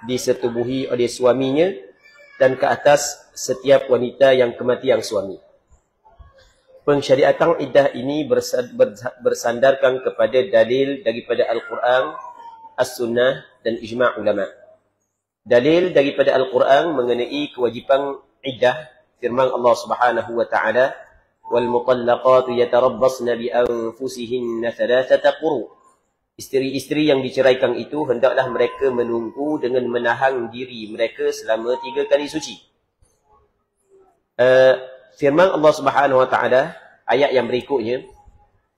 disetubuhi oleh suaminya dan ke atas setiap wanita yang kematian suami. Pensyariatan iddah ini bersandarkan kepada dalil daripada Al-Quran, As-Sunnah dan Ijma' ulama. Dalil daripada Al-Quran mengenai kewajipan iddah, firman Allah Subhanahu wa taala, wal mutallaqatu yatarabbasna bi anfusihinna thalathata quru. Isteri-isteri yang diceraikan itu hendaklah mereka menunggu dengan menahan diri mereka selama 3 kali suci. Firman Allah Subhanahu wa taala ayat yang berikutnya,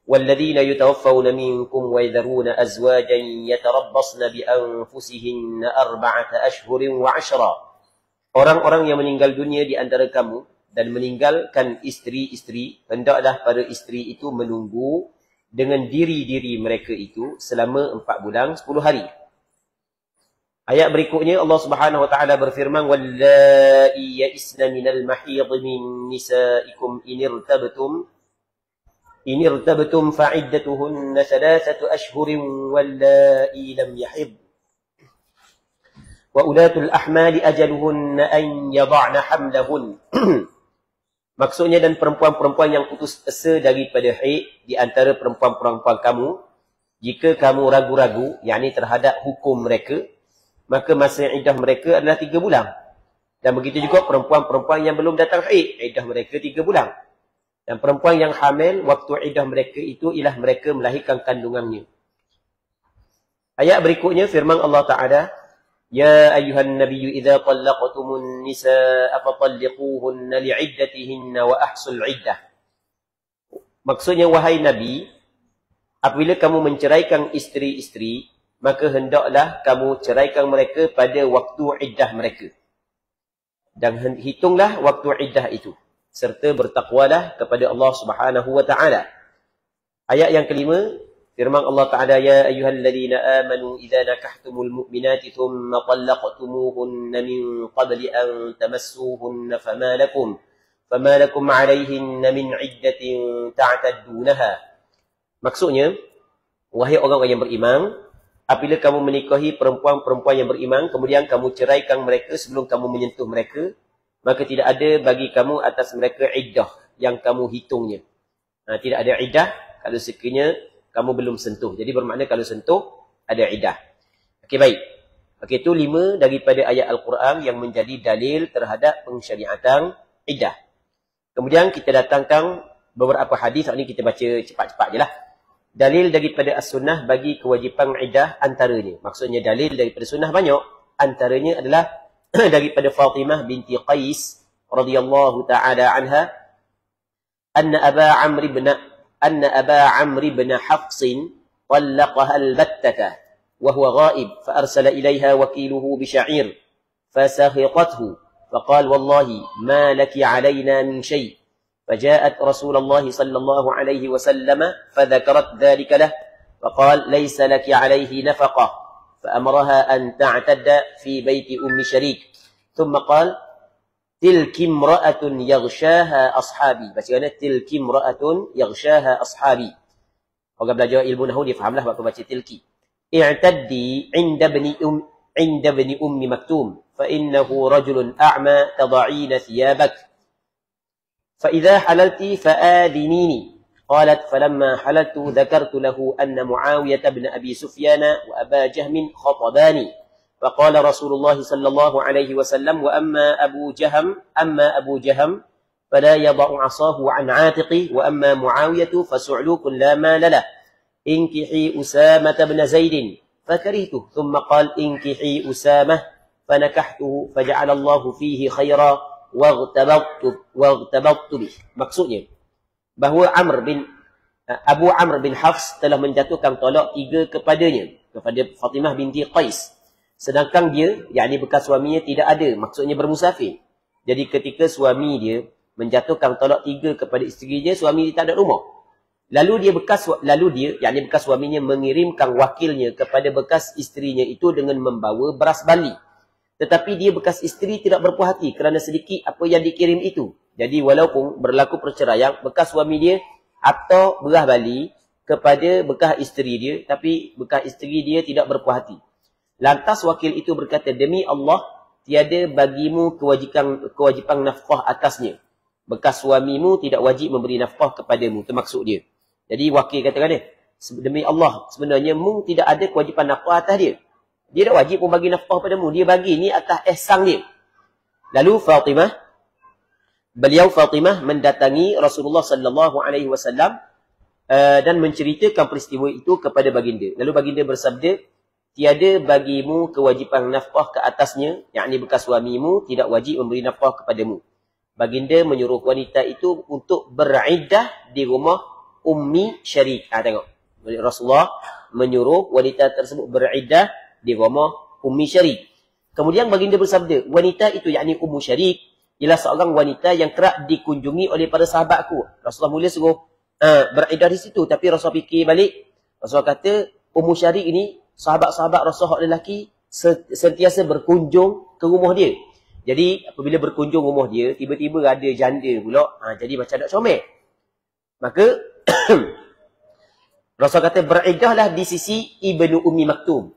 walladzina yatawaffawna minkum wa yadharuna azwajan yatarabbasna bi anfusihinna 4 ashhurin wa 'ashra. Orang-orang yang meninggal dunia di antara kamu dan meninggalkan isteri-isteri, hendaklah para isteri itu menunggu dengan diri-diri mereka itu selama 4 bulan 10 hari. Ayat berikutnya Allah Subhanahu wa taala berfirman, wallai ya'isna minal mahidh min nisaikum in irtabtum fa'iddatuhunna 3 ashhurin wallai lam yahid wa ulatul ahmali ajaluhunna an yad'na hamlahun. Maksudnya, dan perempuan-perempuan yang putus asa daripada haid di antara perempuan-perempuan kamu, jika kamu ragu-ragu yakni terhadap hukum mereka, maka masa iddah mereka adalah 3 bulan. Dan begitu juga perempuan-perempuan yang belum datang haid, iddah mereka 3 bulan. Dan perempuan yang hamil, waktu iddah mereka itu ialah mereka melahirkan kandungannya. Ayat berikutnya firman Allah Ta'ala, ya ayyuhan nabiyyu idza talaqtumun nisaa fatalliquhunna li'iddatihinna wa ahsul iddah. Maksudnya, wahai Nabi, apabila kamu menceraikan isteri-isteri, maka hendaklah kamu ceraikan mereka pada waktu iddah mereka. Dan hitunglah waktu iddah itu, serta bertakwalah kepada Allah Subhanahu wa taala. Ayat yang kelima, firman Allah Ta'ala, ya ayyuhalladzina amanu idza nakahtumul mu'minati thumma talaqtumuhunna min qabli an tamassuhunna fama lakum 'alayhinna min 'iddatin ta'taddunaha. Maksudnya, wahai orang-orang yang beriman, apabila kamu menikahi perempuan-perempuan yang beriman, kemudian kamu ceraikan mereka sebelum kamu menyentuh mereka, maka tidak ada bagi kamu atas mereka iddah yang kamu hitungnya. Tidak ada iddah kalau sekiranya kamu belum sentuh. Jadi bermakna kalau sentuh, ada iddah. Okey, baik. Okey, itu 5 daripada ayat Al-Quran yang menjadi dalil terhadap pensyariatan iddah. Kemudian kita datangkan beberapa hadis. Ini kita baca cepat-cepat je lah. Dalil daripada As-Sunnah bagi kewajipan iddah antaranya. Maksudnya dalil daripada Sunnah banyak. Antaranya adalah daripada Fatimah binti Qais radhiyallahu ta'ala anha, anna Aba Amr ibn Hafs طلقها البتة وهو غائب فأرسل إليها وكيله بشعير فسخطته فقال والله ما لك علينا من شيء فجاءت رسول الله صلى الله عليه وسلم فذكرت ذلك له فقال ليس لك عليه نفقة فأمرها أن تعتد في بيت أم شريك ثم قال تلك امرأة يغشاها أصحابي. Bacaan تلك امرأة يغشاها أصحابي. Orang belajar ilmu nahwu dia fahamlah waktu baca tilki. I'taddi 'inda ibni ummi maktum fa innahu rajulun a'ma tad'ina thiyabak fa idza halalti fa'adhinini. قالت فلما حللت ذكرت له أن معاوية بن أبي سفيان وأبا جهم خطباني فقال رسول الله صلى الله عليه وسلم وأما أبو جهم فلا يضع عصاه عن عاتقه وأما معاوية فسعلوك لا مال له انكحي أسامة بن زيد فكرهته ثم قال انكحي أسامة فنكحته فجعل الله فيه خيرا واغتبطت به. Maksudnya bahawa Abu Amr bin Hafs telah menjatuhkan talak 3 kepadanya, kepada Fatimah binti Qais. Sedangkan dia, yakni bekas suaminya, tidak ada, maksudnya bermusafir. Jadi ketika suami dia menjatuhkan talak 3 kepada isteri dia, suami dia tak ada rumah. Lalu dia, yakni bekas suaminya, mengirimkan wakilnya kepada bekas isterinya itu dengan membawa beras bali. Tetapi dia bekas isteri tidak berpuas hati kerana sedikit apa yang dikirim itu. Jadi walaupun berlaku perceraian, bekas suami dia atau beras bali kepada bekas isteri dia, tapi bekas isteri dia tidak berpuas hati. Lantas wakil itu berkata, demi Allah, tiada bagimu kewajipan nafkah atasnya. Bekas suamimu tidak wajib memberi nafkah kepadamu. Itu maksud dia. Jadi wakil katakan dia, demi Allah, sebenarnya mu tidak ada kewajipan nafkah atas dia. Dia tak wajib pun bagi nafkah padamu. Dia bagi ni atas ihsan dia. Lalu beliau Fatimah mendatangi Rasulullah sallallahu alaihi wasallam dan menceritakan peristiwa itu kepada baginda. Lalu baginda bersabda, tiada bagimu kewajipan nafkah ke atasnya, yakni bekas suamimu tidak wajib memberi nafkah kepadamu. Baginda menyuruh wanita itu untuk beriddah di rumah Ummi Syarik. Tengok. Rasulullah menyuruh wanita tersebut beriddah di rumah Ummi Syarik. Kemudian baginda bersabda, wanita itu yakni Ummu Syarik ialah seorang wanita yang kerap dikunjungi oleh para sahabatku. Rasulullah mula suruh beriddah di situ, tapi Rasulullah fikir balik. Rasulullah kata, Ummu Syarik ini sahabat-sahabat Rasulullah lelaki sentiasa berkunjung ke rumah dia. Jadi apabila berkunjung rumah dia, tiba-tiba ada janda pula, jadi macam nak comel. Maka Rasulullah kata beriddahlah di sisi Ibnu Ummi Maktum.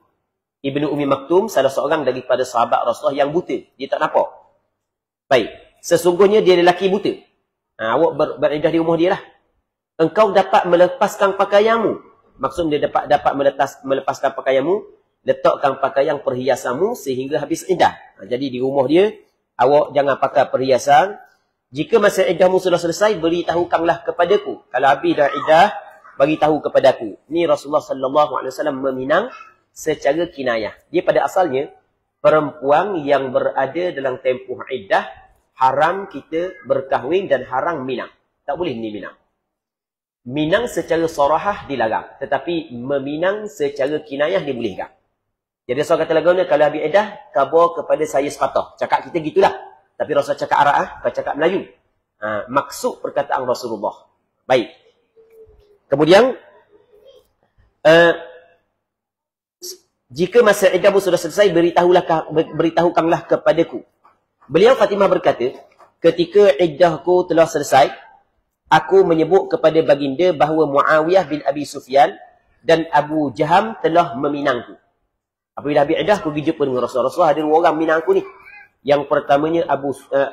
Ibnu Ummi Maktum salah seorang daripada sahabat Rasulullah yang buta, dia tak nampak. Baik, sesungguhnya dia lelaki buta. Awak beriddah di rumah dia lah. Engkau dapat melepaskan pakaianmu. Maksudnya dia dapat melepaskan pakaianmu, letakkan pakaian perhiasanmu sehingga habis iddah. Jadi di rumah dia, awak jangan pakai perhiasan. Jika masa iddahmu sudah selesai, beritahukanlah kepadaku. Kalau habis dah iddah, beritahu kepadaku. Ini Rasulullah sallallahu alaihi wasallam meminang secara kinayah. Dia pada asalnya perempuan yang berada dalam tempoh iddah, haram kita berkahwin dan haram minang. Tak boleh ni minang. Minang secara sarahah dilarang. Tetapi meminang secara kinayah dibolehkan. Jadi Rasul kata lagu ni, kalau habis iddah, khabar kepada saya sepatah. Cakap kita gitulah. Tapi Rasul cakap Arab, bukan cakap Melayu. Maksud perkataan Rasulullah. Baik. Kemudian, jika masa iddamu sudah selesai, beritahukanlah kepadaku. Beliau Fatimah berkata, ketika iddahku telah selesai, aku menyebut kepada baginda bahawa Muawiyah bin Abi Sufyan dan Abu Jaham telah meminangku. Apabila habis iddah, aku pergi jumpa dengan Rasulullah. Rasulullah ada dua orang minang aku ni. Yang pertamanya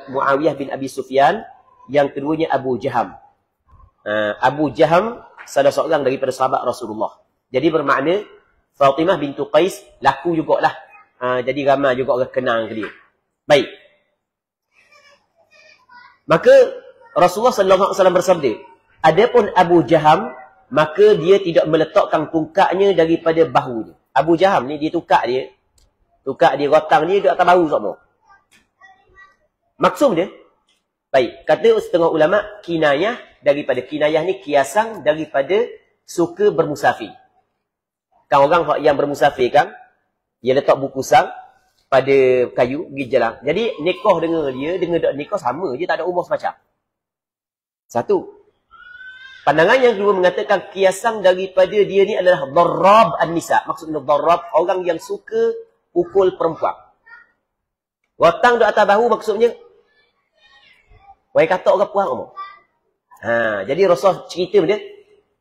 Muawiyah bin Abi Sufyan, yang keduanya Abu Jaham. Abu Jaham salah seorang daripada sahabat Rasulullah. Jadi bermakna Fatimah bintu Qais laku jugalah. Jadi ramai juga orang kenal ke dia. Baik. Maka Rasulullah sallallahu alaihi wasallam bersabda, adapun Abu Jaham, maka dia tidak meletakkan tungkaknya daripada bahu dia. Abu Jaham ni dia tukar dia rotang dia dekat atas bahu semua. Maksud dia, baik, kata setengah ulama kinayah ni kiasan daripada suka bermusafir. Kan orang yang bermusafir kan, dia letak buku sang pada kayu pergi jalan. Jadi nikah dengan dia dengan nikah sama je, tak ada umur semacam. Satu. Pandangan yang kedua mengatakan kiasan daripada dia ni adalah darrab an-nisa. Maksudnya darrab, orang yang suka pukul perempuan. Rotang di atas bahu maksudnya wai kata orang puan umur. Jadi Rasul cerita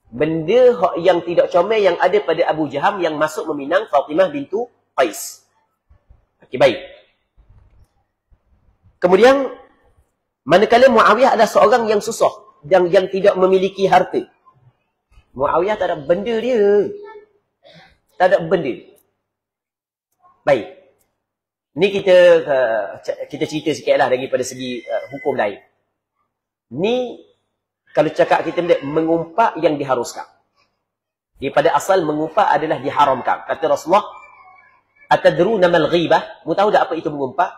benda yang tidak comel yang ada pada Abu Jaham yang masuk meminang Fatimah bintu Qais. Okey, baik. Kemudian manakala Muawiyah adalah seorang yang susah yang tidak memiliki harta. Muawiyah tak ada benda dia. Tak ada benda. Baik. Ni kita cerita sikitlah daripada segi hukum lain. Ni kalau cakap kita mengumpat yang diharuskan. Daripada asal mengumpat adalah diharamkan. Kata Rasulullah, atadruna mal ghibah? Mu tahu tak apa itu mengumpat?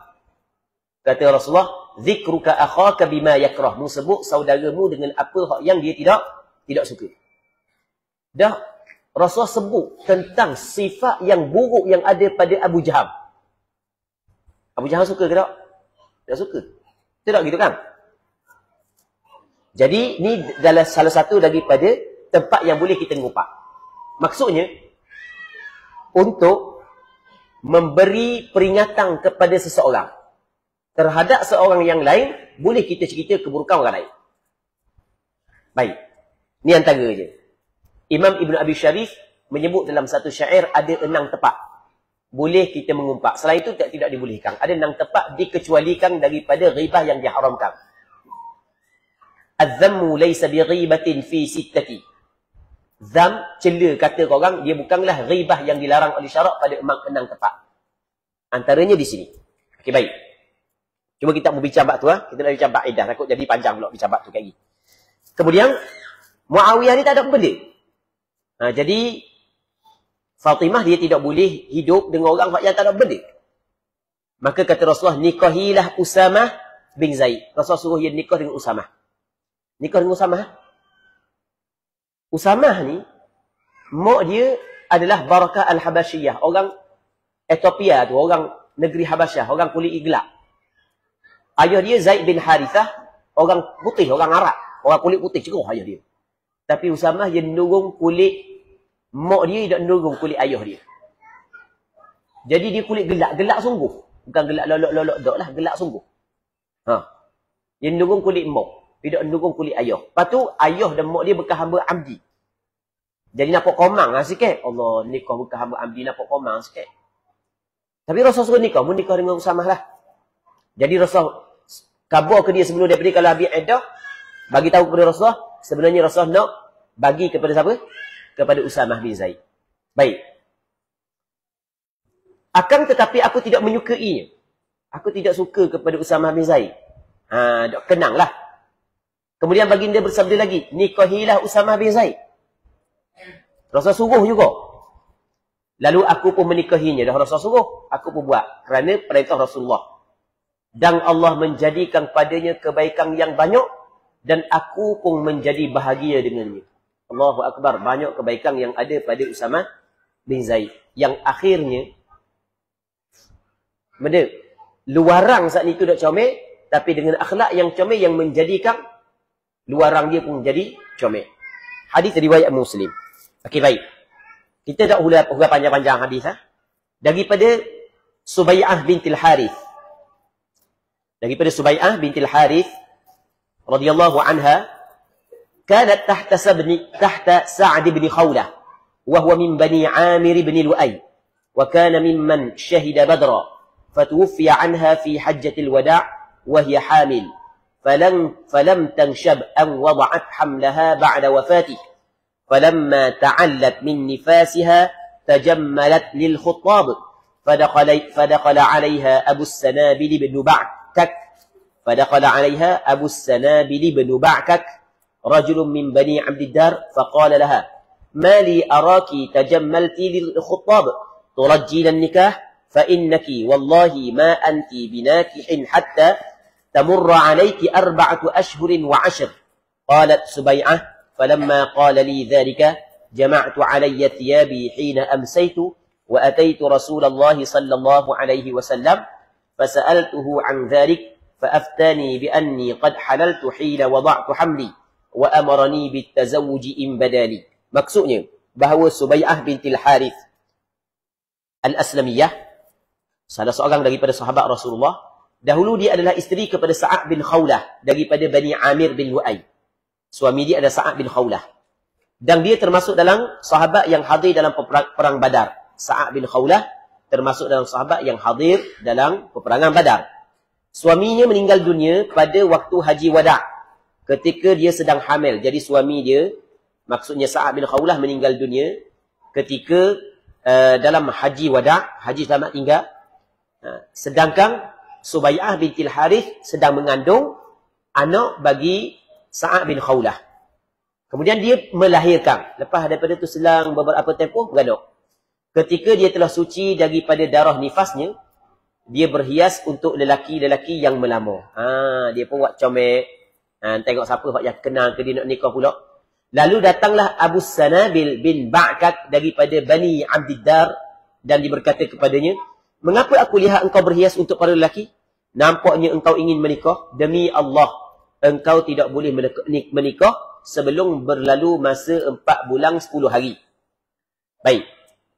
Kata Rasulullah, zikruka akhaka bima yakrah. Mu sebut saudaramu dengan apa yang dia tidak suka. Dah Rasulullah sebut tentang sifat yang buruk yang ada pada Abu Jaham. Abu Jaham suka ke tak? Tak suka. Tidak gitu kan? Jadi ni adalah salah satu daripada tempat yang boleh kita ngumpat. Maksudnya untuk memberi peringatan kepada seseorang terhadap seorang yang lain, boleh kita cerita keburukan orang lain. Baik. Ni antara je. Imam Ibn Abi Syarif menyebut dalam satu syair ada 6 tempat. boleh kita mengumpat. Selain itu tidak dibolehkan. Ada 6 tempat dikecualikan daripada ghibah yang diharamkan. Az-zammu laysa bi ghibatin fi sittati. Zam, cela kata korang, dia bukanlah ghibah yang dilarang oleh syarak pada 6 tempat. Antaranya di sini. Okey, baik. Cuma kita mau bincang bab tu kita nak bincang bab iddah, takut jadi panjang pula bincang bab tu lagi. Kemudian Muawiyah ni tak ada benda. Jadi Fatimah dia tidak boleh hidup dengan orang yang tak ada benda. Maka kata Rasulullah, nikahilah Usamah bin Zaid. Rasulullah suruh dia nikah dengan Usamah. Nikah dengan Usamah. Usamah ni, mak dia adalah Barakah Al-Habasyiyah. Orang Ethiopia tu, orang negeri Habasyah, orang kulit gelap. Ayah dia Zaid bin Harithah, orang putih, orang Arab. Orang kulit putih, cerah ayah dia. Tapi Usamah dia nurung kulit mak dia, tidak nurung kulit ayah dia. Jadi dia kulit gelap, gelap sungguh. Bukan gelap lolok-lolok dok lah, gelap sungguh. Dia nurung kulit mak, tidak nurung kulit ayah. Lepas tu ayah dan mak dia bekas hamba amdi. Jadi nampak komang lah sikit. Allah, nikah bekas hamba amdi nampak komang sikit. Tapi Rasul suruh nikah, mu nikah dengan Usamah lah. Jadi Rasul kabar ke dia sebelum daripada kalau habis iddah, bagi tahu kepada Rasulullah, sebenarnya Rasul nak bagi kepada siapa? Kepada Usamah bin Zaid. Baik. Akan tetapi aku tidak menyukainya. Aku tidak suka kepada Usamah bin Zaid. Kenanglah. Kemudian baginda bersabda lagi, nikahilah Usamah bin Zaid. Rasul suruh juga. Lalu aku pun menikahinya. Dah Rasul suruh, aku pun buat. Kerana perintah Rasulullah. Dan Allah menjadikan padanya kebaikan yang banyak. Dan aku pun menjadi bahagia dengannya. Allahu Akbar. Banyak kebaikan yang ada pada Usamah bin Zaid. Yang akhirnya, benda, luarang saat itu dah comel. Tapi dengan akhlak yang comel yang menjadikan luarang dia pun jadi comel. Hadis riwayat Muslim. Okey, baik. Kita tak hula panjang-panjang hadis. Daripada Subai'ah bintil Harith. Daripada Subai'ah bintil Harith radhiyallahu anha, kanat tahta Sa'd bin Khawlah, wa huwa min bani Amir bin Lu'ay, wa kana mimman shahida Badra, fatuwfiya anha fi hajjatil wada' wa hiya hamil, falam tanshab an wada'at hamlaha ba'da wafatih, falamma ta'allat min nifasiha tajammalat lil khuttab, فدخل عليها أبو السنابل بن بعكك رجل من بني عبد الدار فقال لها ما لي أراك تجملت للخطاب ترجين النكاح فإنك والله ما أنت بناكح حتى تمر عليك 4 أشهر و10. قالت سبيعة فلما قال لي ذلك جمعت علي ثيابي حين أمسيت وأتيت رسول الله صلى الله عليه وسلم فسألته عن ذلك فأفتاني بأني قد حللت حين وضعت حملي وأمرني بالتزوج إن بدالي. Maksudnya bahawa Subai'ah bintil Harith Al-Aslamiyah, salah seorang daripada sahabat Rasulullah, dahulu dia adalah isteri kepada Sa'ad bin Khawlah daripada Bani Amir bin Lu'ay. Suami dia adalah Sa'ad bin Khawlah. Dan dia termasuk dalam sahabat yang hadir dalam perang Badar. Sa'ad bin Khawlah termasuk dalam sahabat yang hadir dalam peperangan Badar. Suaminya meninggal dunia pada waktu Haji Wada' ketika dia sedang hamil. Jadi suami dia, maksudnya Sa'ad bin Khawlah, meninggal dunia ketika dalam Haji Wada', Haji selamat tinggal. Sedangkan Subai'ah bintil Harith sedang mengandung anak bagi Sa'ad bin Khawlah. Kemudian dia melahirkan. Lepas daripada itu selang beberapa tempoh beranak. Ketika dia telah suci daripada darah nifasnya, dia berhias untuk lelaki-lelaki yang melamar. Dia pun buat comel. Tengok siapa yang kenal ke dia nak nikah pula. Lalu datanglah Abu Sanabil bin Ba'kak daripada Bani Abdiddar dan dia berkata kepadanya, mengapa aku lihat engkau berhias untuk para lelaki? Nampaknya engkau ingin menikah. Demi Allah, engkau tidak boleh menikah sebelum berlalu masa 4 bulan 10 hari. Baik.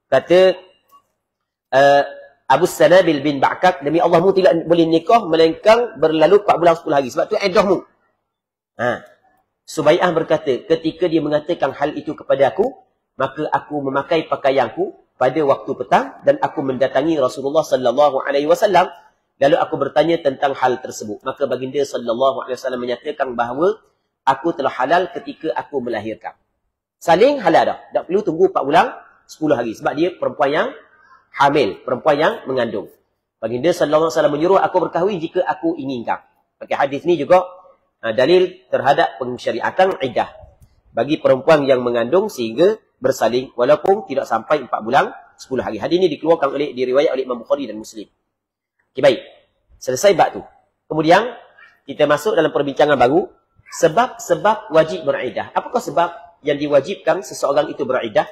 Kata Abu Sanabil bin Ba'kak, demi Allah mu tidak boleh nikah melainkan berlalu 4 bulan 10 hari. Sebab tu iddahmu. Subai'ah berkata, ketika dia mengatakan hal itu kepada aku, maka aku memakai pakaianku pada waktu petang dan aku mendatangi Rasulullah sallallahu alaihi wasallam, lalu aku bertanya tentang hal tersebut. Maka baginda sallallahu alaihi wasallam menyatakan bahawa aku telah halal ketika aku melahirkan. Saling halal dah. Tak perlu tunggu 4 bulan, 10 hari. Sebab dia perempuan yang hamil, perempuan yang mengandung. Baginda sallallahu alaihi wasallam menyuruh aku berkahwin jika aku inginkan. Pakai hadis ni juga dalil terhadap pensyariatan iddah bagi perempuan yang mengandung sehingga bersalin walaupun tidak sampai 4 bulan 10 hari. Hadis ini dikeluarkan diriwayat oleh Imam Bukhari dan Muslim. Okey, baik. Selesai bab tu. Kemudian kita masuk dalam perbincangan baru, sebab-sebab wajib beriddah. Apakah sebab yang diwajibkan seseorang itu beriddah?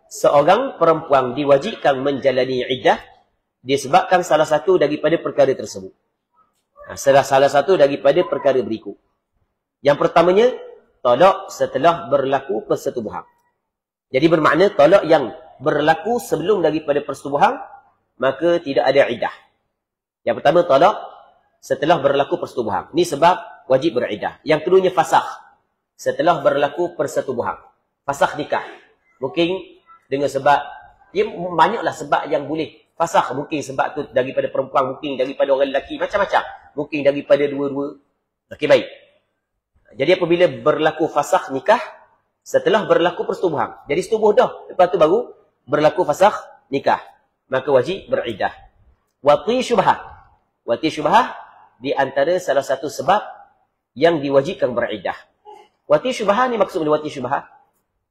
Seorang perempuan diwajibkan menjalani iddah disebabkan salah satu daripada perkara tersebut. Salah satu daripada perkara berikut. Yang pertamanya, talak setelah berlaku persetubuhan. Jadi bermakna talak yang berlaku sebelum daripada persetubuhan, maka tidak ada iddah. Yang pertama, talak setelah berlaku persetubuhan. Ini sebab wajib beriddah. Yang keduanya, fasakh setelah berlaku persetubuhan. Fasakh nikah. Mungkin dengan sebab, dia banyaklah sebab yang boleh fasakh. Mungkin sebab tu daripada perempuan, mungkin daripada orang lelaki, macam-macam. Mungkin daripada dua-dua. Okey, baik. Jadi apabila berlaku fasakh nikah, setelah berlaku persetubuhan. Jadi setubuh dah. Lepas tu baru berlaku fasakh nikah. Maka wajib beriddah. Wati syubhah. Wati syubhah di antara salah satu sebab yang diwajibkan beriddah. Wati syubhah ni maksud wati syubhah.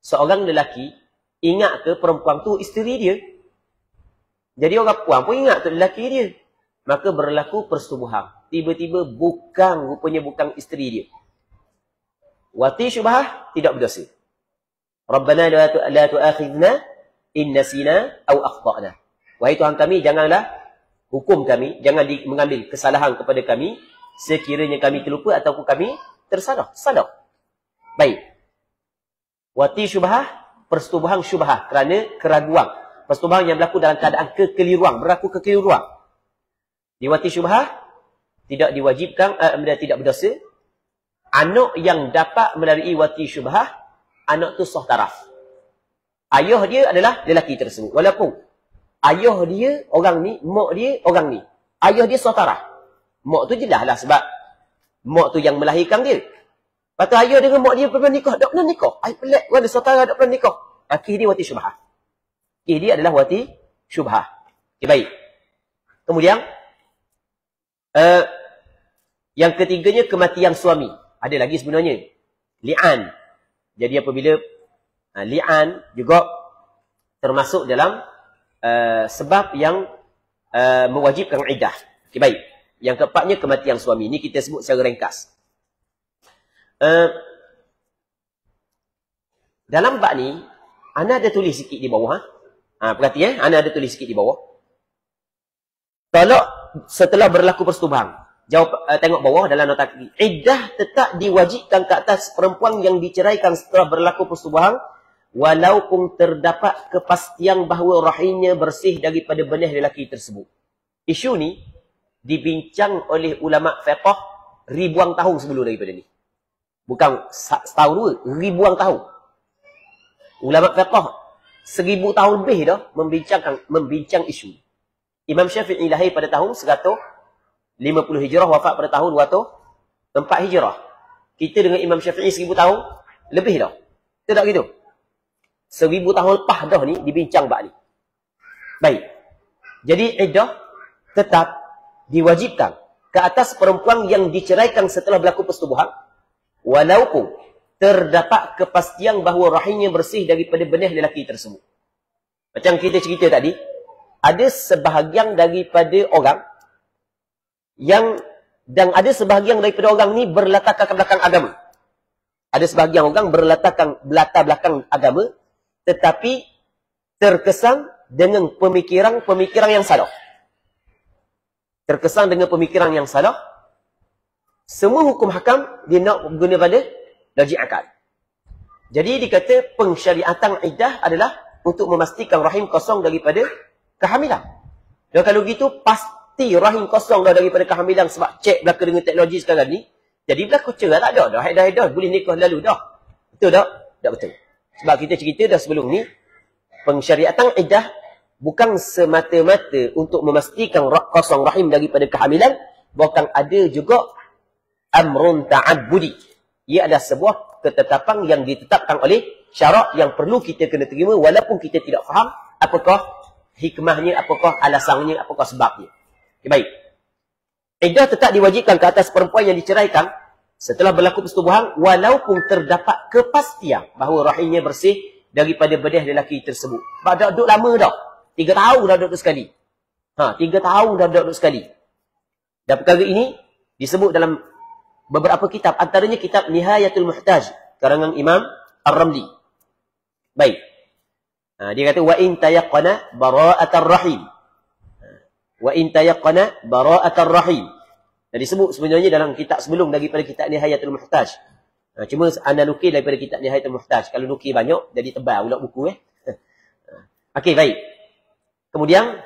Seorang lelaki ingat ke perempuan tu isteri dia. Jadi orang puan pun ingat tu lelaki dia. Maka berlaku persetubuhan. Tiba-tiba rupanya bukan isteri dia. Wati syubhah tidak berdosa. Rabbana la tu'akhidna in nasina aw akhtana. Wahai Tuhan kami, janganlah hukum kami, jangan mengambil kesalahan kepada kami sekiranya kami terlupa ataupun kami tersalah. Baik. Wati syubhah, persetubuhan syubhah kerana keraguan. Persetubuhan yang berlaku dalam keadaan kekeliruan, berlaku kekeliruan. Di wati syubhah tidak diwajibkan, tidak berdosa. Anak yang dapat melalui wati syubhah, anak tu sah taraf. Ayah dia adalah lelaki tersebut. Walaupun ayah dia orang ni, mak dia orang ni. Ayah dia sah taraf. Mak tu jelas lah sebab mak tu yang melahirkan dia. Lepas tu ayah dengan mak dia pernah nikah. Tak pernah nikah. Ay pelik. Ada sah taraf tak pernah nikah. Akhir dia wati syubhah. Akhir dia adalah wati syubhah. Okay, baik. Kemudian, yang ketiganya kematian suami. Ada lagi sebenarnya. Li'an. Jadi apabila li'an juga termasuk dalam sebab yang mewajibkan iddah. Okay, baik. Yang keempatnya kematian suami. Ini kita sebut secara ringkas. Dalam bab ni, ana ada tulis sikit di bawah. Perhati ana ada tulis sikit di bawah. Talak setelah berlaku persetubuhan. Tengok bawah dalam nota kaki. Iddah tetap diwajibkan ke atas perempuan yang diceraikan setelah berlaku persetubuhan walaupun terdapat kepastian bahawa rahimnya bersih daripada benih lelaki tersebut. Isu ni dibincang oleh ulama fiqh ribuan tahun sebelum daripada ni. Bukan setahun dua, ribuan tahun. Ulama fiqh 1000 tahun lebih dah membincang isu. Imam Syafi'i lahir pada tahun 150 Hijrah, wafat pada tahun 204 Hijrah. Kita dengan Imam Syafi'i 1000 tahun lebih dah. Betul tak gitu? 1000 tahun lepas dah ni dibincang bab ni. Baik. Jadi iddah tetap diwajibkan ke atas perempuan yang diceraikan setelah berlaku persetubuhan walaupun terdapat kepastian bahawa rahimnya bersih daripada benih lelaki tersebut. Macam kita cerita tadi, ada sebahagian daripada orang dan ada sebahagian daripada orang ni berlatar belakang agama. Ada sebahagian orang berlatar belakang agama tetapi terkesan dengan pemikiran yang salah. Terkesan dengan pemikiran yang salah. Semua hukum hakam dia nak guna pada logik akal. Jadi dikata pensyariatan iddah adalah untuk memastikan rahim kosong daripada kehamilan. Dan kalau gitu pasti rahim kosong dah daripada kehamilan sebab cek belaka dengan teknologi sekarang ni. Jadi berlaku cerai tak ada dah. Haid-haid dah boleh nikah lalu dah. Betul tak? Tak betul. Sebab kita cerita dah sebelum ni Pensyariatan iddah bukan semata-mata untuk memastikan kosong rahim daripada kehamilan, bahkan ada juga amrun ta'abbudi. Ia adalah sebuah ketetapan yang ditetapkan oleh syarak yang perlu kita kena terima walaupun kita tidak faham apakah hikmahnya, apakah alasannya, apakah sebabnya. Okay, baik. Iddah tetap diwajibkan ke atas perempuan yang diceraikan setelah berlaku persetubuhan walaupun terdapat kepastian bahawa rahimnya bersih daripada bedah lelaki tersebut. Sebab dah duduk lama dah. 3 tahun dah duduk sekali. 3 tahun dah duduk sekali. Dan perkara ini disebut dalam beberapa kitab. Antaranya kitab Nihayatul Muhtaj, karangan Imam Ar-Ramli. Baik. Dia kata, wa in tayaqqana bara'atar rahim. Wa in tayaqqana bara'atar rahim. Dan disebut sebenarnya dalam kitab sebelum daripada kitab Nihayatul Muhtaj. Cuma anda nukil daripada kitab Nihayatul Muhtaj. Kalau nukil banyak, jadi tebal pula buku. Okey, baik. Kemudian,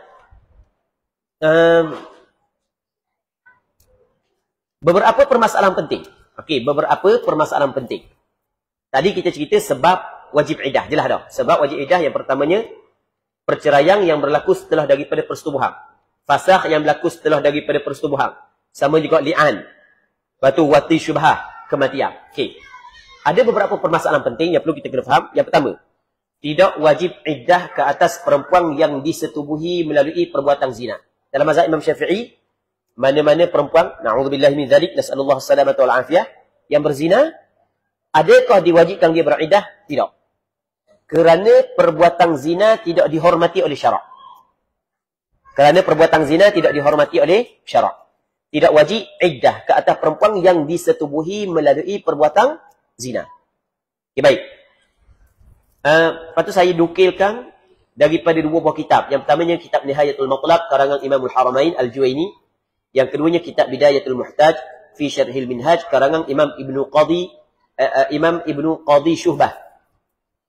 beberapa permasalahan penting. Okey, beberapa permasalahan penting. Tadi kita cerita sebab wajib iddah. Jelas dah. Sebab wajib iddah yang pertamanya, perceraian yang berlaku setelah daripada persetubuhan. Fasakh yang berlaku setelah daripada persetubuhan. Sama juga li'an. Lepas tu wati syubhah. Kematian. Okey. Ada beberapa permasalahan penting yang perlu kita kena faham. Yang pertama, tidak wajib iddah ke atas perempuan yang disetubuhi melalui perbuatan zina. Dalam mazhab Imam Syafi'i, mana-mana perempuan, na'udzubillah min dzalik, nas'alullah salamata wal afiyah, yang berzina, adakah diwajibkan dia beriddah? Tidak. Kerana perbuatan zina tidak dihormati oleh syarak. Kerana perbuatan zina tidak dihormati oleh syarak. Tidak wajib iddah ke atas perempuan yang disetubuhi melalui perbuatan zina. Okay, baik. Lepas tu saya nukilkan daripada 2 buah kitab. Yang pertamanya kitab Nihayatul Matlab, karangan Imamul Haramain Al-Juwaini. Yang keduanya kitab Bidayatul Muhtaj fi Syarhil Minhaj, karangan Imam Ibnu Qadi Syuhbah.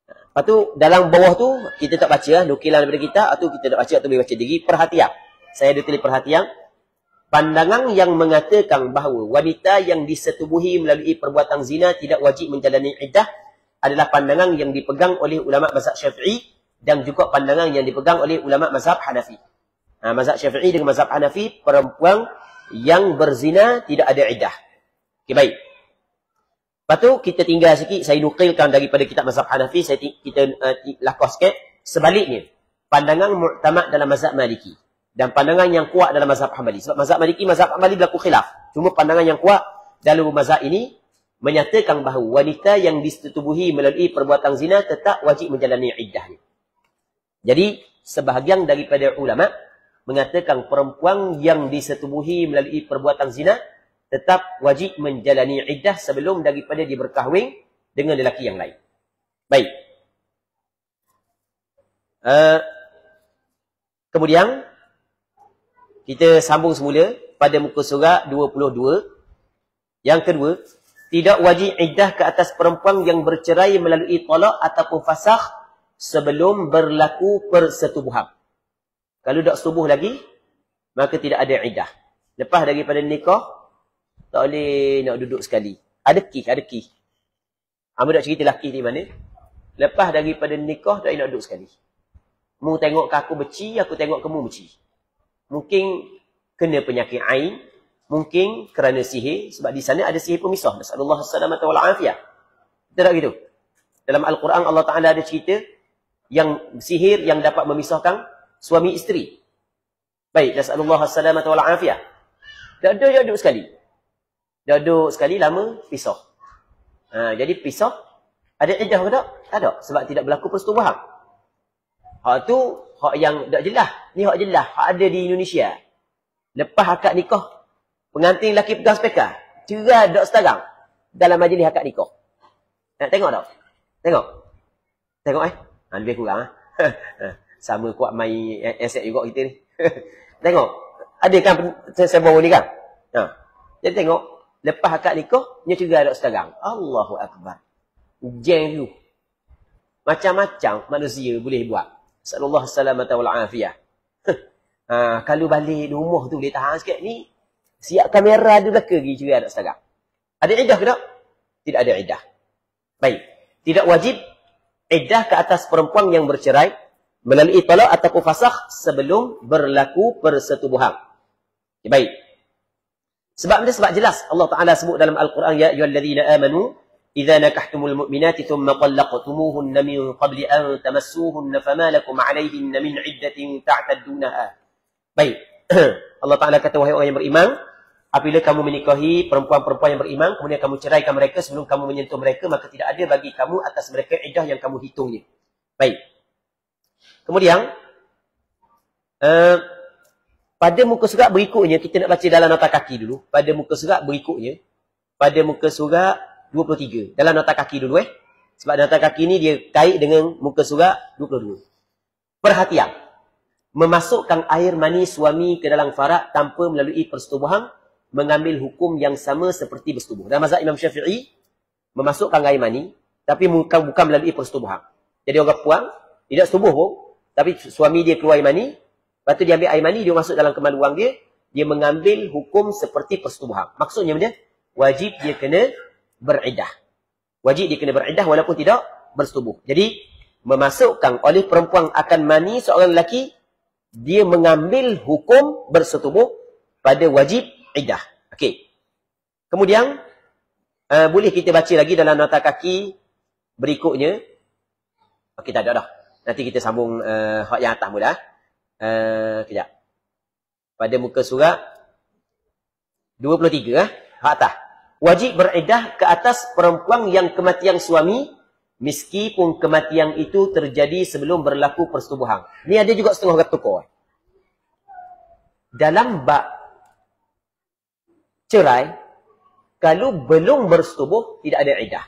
Lepas tu dalam bawah tu kita tak baca nukilan daripada kita, atau kita tak baca atau boleh baca diri. Perhatian. Saya ada tulis perhatian. Pandangan yang mengatakan bahawa wanita yang disetubuhi melalui perbuatan zina tidak wajib menjalani iddah adalah pandangan yang dipegang oleh ulama mazhab Syafi'i dan juga pandangan yang dipegang oleh ulama mazhab Hanafi. Mazhab Syafi'i dengan mazhab Hanafi, perempuan yang berzina tidak ada iddah. Okey, baik. Lepas tu kita tinggal sikit, saya nukilkan daripada kitab mazhab Hanafi, kita lakos sikit. Sebaliknya, pandangan mu'tamad dalam mazhab Maliki dan pandangan yang kuat dalam mazhab Hanbali. Sebab mazhab Maliki, mazhab Hanbali berlaku khilaf. Cuma pandangan yang kuat dalam mazhab ini menyatakan bahawa wanita yang disetubuhi melalui perbuatan zina tetap wajib menjalani iddahnya. Jadi, sebahagian daripada ulama mengatakan perempuan yang disetubuhi melalui perbuatan zina tetap wajib menjalani iddah sebelum daripada dia berkahwin dengan lelaki yang lain. Baik. Kemudian, kita sambung semula pada muka surat 22. Yang kedua, tidak wajib iddah ke atas perempuan yang bercerai melalui talak ataupun fasakh sebelum berlaku persetubuhan. Kalau tak setubuh lagi, maka tidak ada iddah. Lepas daripada nikah, tak boleh nak duduk sekali. Ada ki. Hamba nak cerita lelaki di mana? Lepas daripada nikah, tak boleh nak duduk sekali. Mu tengok aku beci, aku tengok kamu beci. Mungkin kena penyakit ain, mungkin kerana sihir, sebab di sana ada sihir pemisah. Nasallallahu salamata wal afiyah. Betul tak gitu? Dalam Al-Quran Allah Taala ada cerita yang sihir yang dapat memisahkan suami isteri. Baik, nasallallahu salamata wal afiyah. Duduk sekali. Duduk sekali lama pisah. Jadi pisah ada iddah ke tak? Tak ada, sebab tidak berlaku persetubuhan. Hak tu hak yang tak jelas. Ni hak jelas, hak ada di Indonesia. Lepas akad nikah, pengantin lelaki pegang speaker, cerai tak setarang dalam majlis akad nikah. Nak tengok tak? Tengok lebih kurang sama kuat main aset juga kita ni. Tengok. Ada kan saya bawa ni kan? Jadi tengok, lepas akad nikah, dia cerai tak setarang. Allahu Akbar. Jeng tu. Macam-macam manusia boleh buat. Sallallahu salamata wal afiyah. Kalau balik rumah tu boleh tahan sikit ni, siap kamera di belakang pergi cerai tak setarang. Ada iddah ke tak? Tidak ada iddah. Baik. Tidak wajib iddah ke atas perempuan yang bercerai melalui talak ataupun fasakh sebelum berlaku persetubuhan. Okay, baik. Sebab dia sebab jelas Allah Taala sebut dalam Al-Quran, ya ayyuhallazina amanu idza nakahtumul mu'minati thumma talaqtumuhunna min qabli an tamassuhunna fama lakum 'alayhinna min 'iddatin ta'taddunaha. Baik. Allah Taala kata, wahai orang yang beriman, apabila kamu menikahi perempuan-perempuan yang beriman, kemudian kamu ceraikan mereka sebelum kamu menyentuh mereka, maka tidak ada bagi kamu atas mereka iddah yang kamu hitungnya. Baik. Kemudian pada muka surat berikutnya, kita nak baca dalam nota kaki dulu. Pada muka surat berikutnya, pada muka surat 23. Dalam nota kaki dulu Sebab nota kaki ni dia kait dengan muka surat 22. Perhatian. Memasukkan air mani suami ke dalam faraq tanpa melalui persetubuhan mengambil hukum yang sama seperti bersetubuh. Dalam mazhab Imam Syafi'i, memasukkan air mani tapi bukan melalui persetubuhan. Jadi orang puan tidak setubuh pun, tapi suami dia keluar air mani, lepas tu dia ambil air mani, dia masuk dalam kemaluan dia, dia mengambil hukum seperti persetubuhan. Maksudnya dia wajib dia kena beriddah. Wajib dia kena beriddah walaupun tidak bersetubuh. Jadi memasukkan oleh perempuan akan mani seorang lelaki, dia mengambil hukum bersetubuh pada wajib iddah. Okey. Kemudian boleh kita baca lagi dalam nota kaki berikutnya. Okey, tak ada dah. Nanti kita sambung hak yang atas mula. Kejap. Pada muka surat 23 hak atas. Wajib beriddah ke atas perempuan yang kematian suami meskipun kematian itu terjadi sebelum berlaku persetubuhan. Ni ada juga setengah orang tukar. Dalam bab cerai, kalau belum bersetubuh, tidak ada iddah.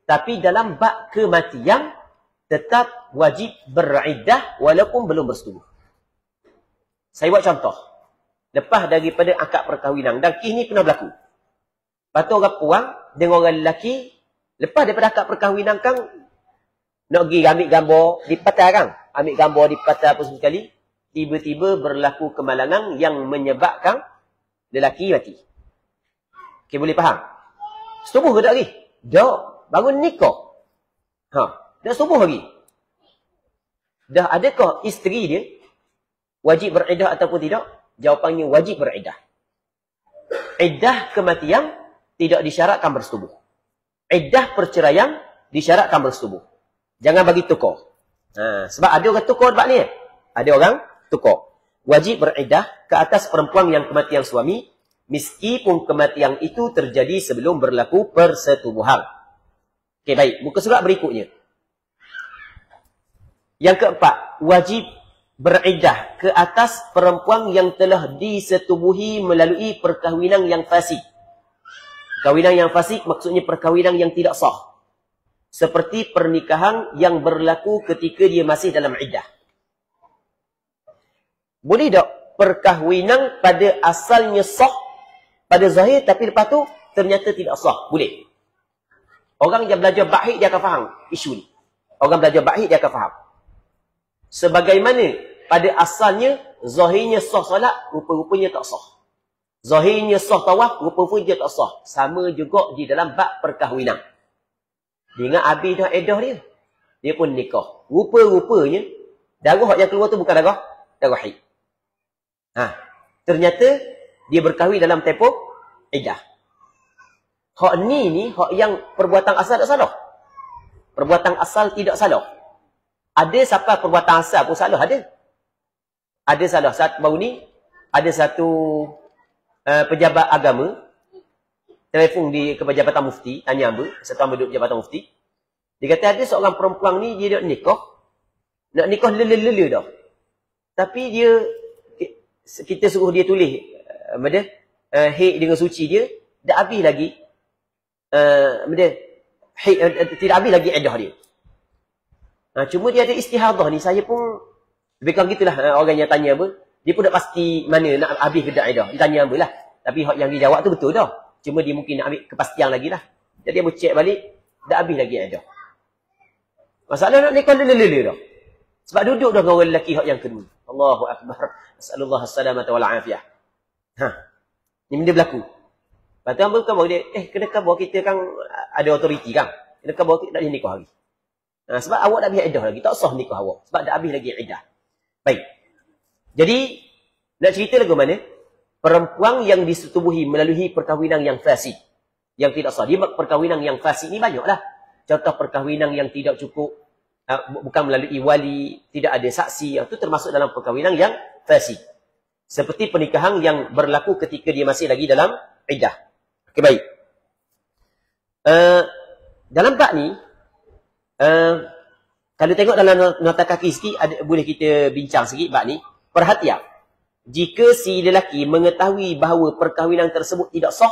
Tapi dalam bab kematian, tetap wajib beriddah walaupun belum bersetubuh. Saya buat contoh. Lepas daripada akad perkahwinan, dan kes ni pernah berlaku. Lepas tu orang puan dengan orang lelaki, lepas daripada akad perkahwinan kan, nak pergi ambil gambar di patah kan? Ambil gambar di patah apa sekali. Tiba-tiba berlaku kemalangan yang menyebabkan lelaki mati. Okey, boleh faham? Setubuh ke tak lagi? Dah, baru nikah. Dah setubuh lagi. Dah adakah isteri dia wajib beriddah ataupun tidak? Jawapannya wajib beriddah. Iddah kematian tidak disyaratkan bersetubuh. Iddah perceraian disyaratkan bersetubuh. Jangan bagi tukar. Sebab ada orang tukar sebab ni. Ada orang tukar. Wajib beriddah ke atas perempuan yang kematian suami meskipun kematian itu terjadi sebelum berlaku persetubuhan. Okey, baik. Muka surat berikutnya. Yang keempat, wajib beriddah ke atas perempuan yang telah disetubuhi melalui perkahwinan yang fasik. Perkahwinan yang fasik maksudnya perkahwinan yang tidak sah. Seperti pernikahan yang berlaku ketika dia masih dalam iddah. Boleh tak perkahwinan pada asalnya sah pada zahir, tapi lepas tu ternyata tidak sah? Boleh. Orang yang belajar ba'id dia akan faham isu ni. Orang belajar ba'id dia akan faham. Sebagaimana pada asalnya zahirnya sah salat, rupa-rupanya tak sah. Zahirnya sah tawaf, rupa-rupanya tak sah. Sama juga di dalam bab perkahwinan. Dia ingat habis dah iddah dia. Dia pun nikah. Rupa-rupanya darah yang keluar tu bukan darah haid. Ternyata dia berkahwin dalam tempoh iddah. Hak ni hak yang perbuatan asal tak salah. Perbuatan asal tidak salah. Ada siapa perbuatan asal pun salah? Ada salah. Saat baru ni ada satu pejabat agama telefon ke Jabatan Mufti, tanya hamba, satu hamba duduk Jabatan Mufti. Dia kata ada seorang perempuan ni dia nak nikah lele-lele dah. Tapi dia kita suruh dia tulis haid dengan suci dia dah habis lagi tidak habis lagi iddah dia. Cuma dia ada istihadah ni, saya pun lebih kurang gitulah. Orang yang tanya apa, dia pun tak pasti mana nak habis ke tak iddah. Dia tanya apa lah. Tapi yang dia jawab tu betul dah. Cuma dia mungkin nak ambil kepastian lagi lah. Jadi dia cek balik, dah habis lagi iddah. Masalah nak nikah lele-lele dah. Sebab duduk dah dengan orang lelaki hak yang kedua. Allahu Akbar. As'alullah as-salamata wal afiyah. Ni benda berlaku. Lepas tu hamba bukan bawa dia, kena khabar kita kan ada autoriti kan. Kena khabar kita tak boleh nikah lagi. Sebab awak dah habis iddah lagi. Tak sah nikah awak. Sebab dah habis lagi iddah. Baik. Jadi, nak cerita lagu mana? Perempuan yang disetubuhi melalui perkahwinan yang fasid. Yang tidak sah. Dia perkahwinan yang fasid ni banyaklah. Contoh perkahwinan yang tidak cukup. Bukan melalui wali. Tidak ada saksi. Yang itu termasuk dalam perkahwinan yang fasid. Seperti pernikahan yang berlaku ketika dia masih lagi dalam iddah. Okey, baik. Dalam bab ni, kalau tengok dalam nota kaki sikit, boleh kita bincang sikit bab ni. Perhatian. Jika si lelaki mengetahui bahawa perkahwinan tersebut tidak sah,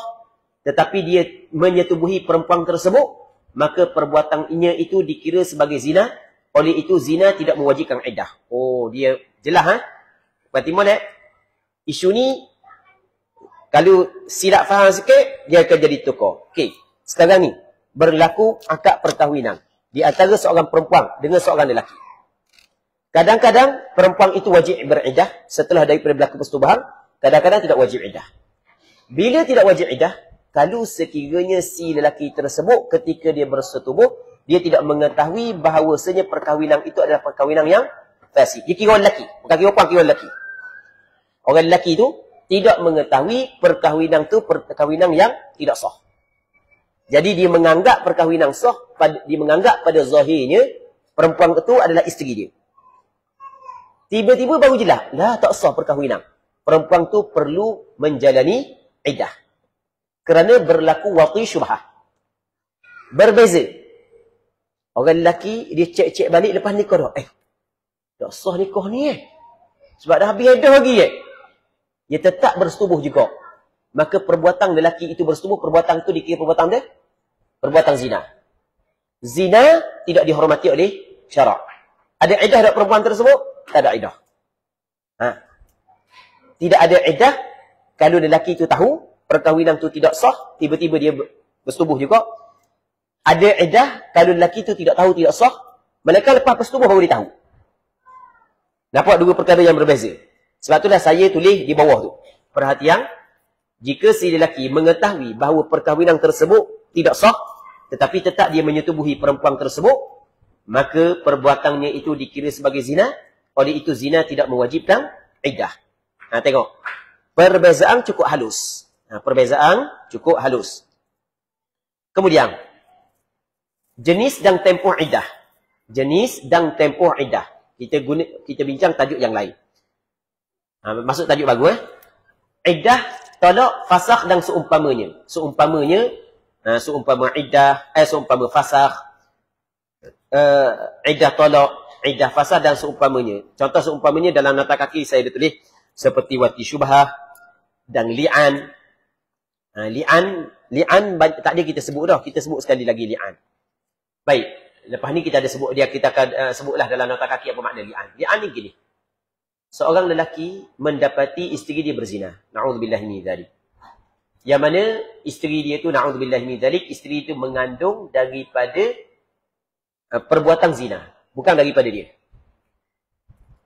tetapi dia menyetubuhi perempuan tersebut, maka perbuatannya itu dikira sebagai zina. Oleh itu, zina tidak mewajibkan iddah. Oh, dia jelas. Berarti mana? Isu ni, kalau silap faham sikit, dia akan jadi tukar. Okey, sekarang ni, berlaku akad perkahwinan di antara seorang perempuan dengan seorang lelaki. Kadang-kadang perempuan itu wajib beriddah setelah daripada berlaku persetubuhan, kadang-kadang tidak wajib iddah. Bila tidak wajib iddah, kalau sekiranya si lelaki tersebut ketika dia bersetubuh, dia tidak mengetahui bahawasanya perkahwinan itu adalah perkahwinan yang fasid. Dia kira lelaki, bukan kira perempuan, kira lelaki. Orang lelaki itu tidak mengetahui perkahwinan itu perkahwinan yang tidak sah. Jadi dia menganggap perkahwinan sah, dia menganggap pada zahirnya perempuan itu adalah isteri dia. Tiba-tiba baru jelas, dah tak sah perkahwinan. Perempuan itu perlu menjalani iddah. Kerana berlaku wati syubhah. Berbeza. Orang lelaki, dia cek-cek balik lepas nikah dah. Tak sah nikah ni sebab dah habis iddah lagi Dia tetap bersetubuh juga. Maka perbuatan lelaki itu bersetubuh, perbuatan itu dikira perbuatan dia? Perbuatan zina. Zina tidak dihormati oleh syarak. Ada iddah tak perempuan tersebut? Tak ada iddah. Tidak ada iddah kalau lelaki itu tahu perkahwinan itu tidak sah, tiba-tiba dia bersetubuh juga. Ada iddah kalau lelaki itu tidak tahu, tidak sah, malaikat lepas bersetubuh baru dia tahu. Nampak dua perkara yang berbeza. Sebab itulah saya tulis di bawah tu. Perhatian, jika si lelaki mengetahui bahawa perkahwinan tersebut tidak sah, tetapi tetap dia menyetubuhi perempuan tersebut, maka perbuatannya itu dikira sebagai zina. Oleh itu zina tidak mewajibkan iddah. Tengok. Perbezaan cukup halus. Perbezaan cukup halus. Kemudian, jenis dan tempoh iddah. Jenis dan tempoh iddah. Kita bincang tajuk yang lain. Masuk tajuk bagus. Iddah, talak, fasakh dan seumpamanya. Seumpamanya, seumpama iddah, seumpama fasakh, iddah talak, iddah fasakh dan seumpamanya. Contoh seumpamanya dalam nota kaki saya ada tulis seperti wati syubhah dan li'an. Li'an tadi kita sebut dah. Kita sebut sekali lagi li'an. Baik. Lepas ni kita ada sebut dia, kita akan sebutlah dalam nota kaki apa makna li'an. Li'an ni gini. Seorang lelaki mendapati isteri dia berzina. Na'udzubillah min dzalik. Yang mana isteri dia tu na'udzubillah min dzalik, isteri itu mengandung daripada perbuatan zina, bukan daripada dia.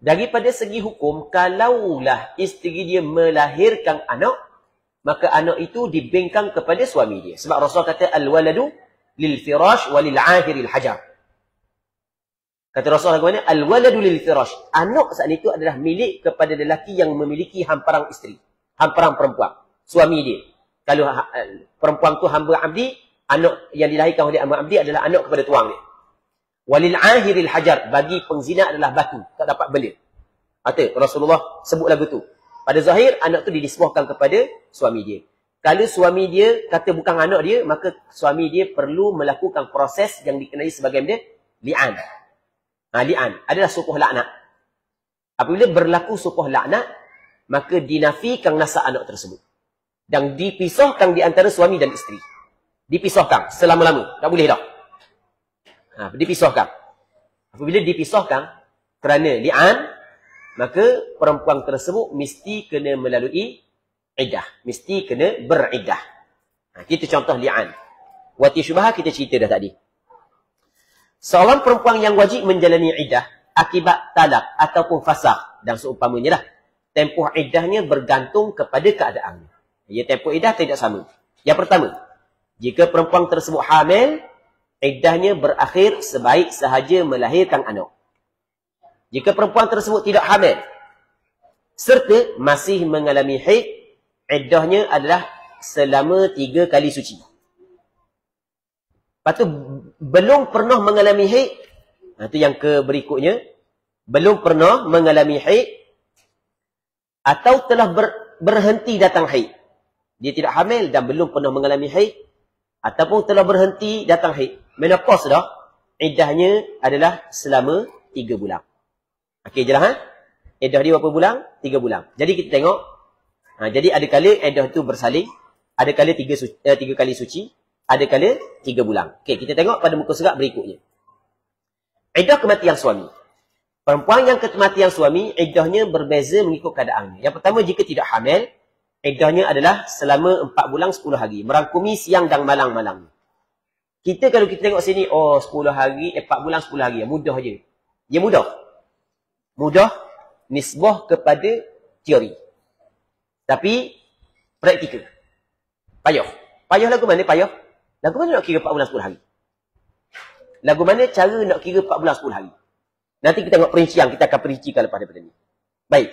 Daripada segi hukum, kalaulah isteri dia melahirkan anak, maka anak itu dibengkang kepada suami dia. Sebab Rasul kata al-waladu lil firash walil ahiril hajar. Kata Rasul bagaimana? Al-waladu lil firash. Anak saat itu adalah milik kepada lelaki yang memiliki hamparan isteri, hamparan perempuan, suami dia. Kalau perempuan tu hamba abdi, anak yang dilahirkan oleh hamba abdi adalah anak kepada tuang dia. Walil ahiril hajar, bagi pengzina adalah batu, tak dapat bela. Kata Rasulullah sebut lagu tu. Pada zahir anak tu dinisbahkan kepada suami dia. Kalau suami dia kata bukan anak dia, maka suami dia perlu melakukan proses yang dikenali sebagai li'an. Li'an adalah supuh laknat. Apabila berlaku supuh laknat, maka dinafikan nasab anak tersebut. Dan dipisahkan di antara suami dan isteri. Dipisahkan selama-lama. Tak boleh dah. Dipisahkan. Apabila dipisahkan kerana li'an, maka perempuan tersebut mesti kena melalui iddah. Mesti kena beriddah. Kita contoh li'an. Wati syubhah kita cerita dah tadi. Seorang perempuan yang wajib menjalani iddah akibat talak ataupun fasakh dan seumpamanya lah. Tempoh iddahnya bergantung kepada keadaannya. Ya, tempoh iddah tidak sama. Yang pertama, jika perempuan tersebut hamil, iddahnya berakhir sebaik sahaja melahirkan anak. Jika perempuan tersebut tidak hamil serta masih mengalami haid, iddahnya adalah selama 3 kali suci. Lepas tu belum pernah mengalami haid, itu yang berikutnya, belum pernah mengalami haid atau telah berhenti datang haid. Dia tidak hamil dan belum pernah mengalami haid ataupun telah berhenti datang haid. Menopause dah, iddahnya adalah selama 3 bulan. Okey je lah. Iddah dia berapa bulan? 3 bulan. Jadi kita tengok. Jadi ada kala iddah tu bersalin. Ada kala 3 kali suci. Ada kala 3 bulan. Okey, kita tengok pada muka surat berikutnya. Iddah kematian suami. Perempuan yang kematian suami, iddahnya berbeza mengikut keadaannya. Yang pertama, jika tidak hamil, iddahnya adalah selama 4 bulan 10 hari. Merangkumi siang dan malam-malam. Kalau kita tengok sini, 10 hari, 4 bulan 10 hari. Mudah je. Dia mudah. Mudah nisbah kepada teori. Tapi, praktikal. Payah. Payah lagu mana payah? Lagu mana nak kira 4 bulan 10 hari? Lagu mana cara nak kira 4 bulan 10 hari? Nanti kita tengok perincian. Kita akan perincikan lepas daripada ni. Baik.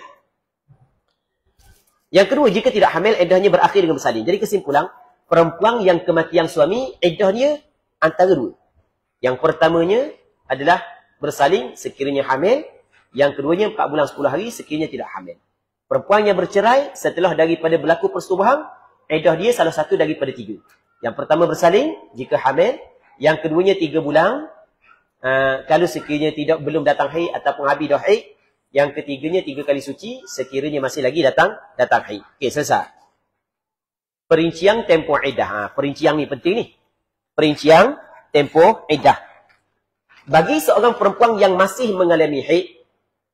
Yang kedua, jika tidak hamil, iddahnya berakhir dengan bersalin. Jadi kesimpulan, perempuan yang kematian suami, iddahnya antara 2. Yang pertamanya adalah bersalin sekiranya hamil. Yang keduanya 4 bulan 10 hari sekiranya tidak hamil. Perempuan yang bercerai setelah daripada berlaku persetubuhan, iddah dia salah satu daripada 3. Yang pertama bersalin jika hamil. Yang keduanya 3 bulan. Kalau sekiranya belum datang haid ataupun habis dah haid. Yang ketiganya 3 kali suci sekiranya masih lagi datang haid. Okey, selesai. Perincian tempoh iddah. Perincian ni penting ni. Perincian tempoh iddah. Bagi seorang perempuan yang masih mengalami haid,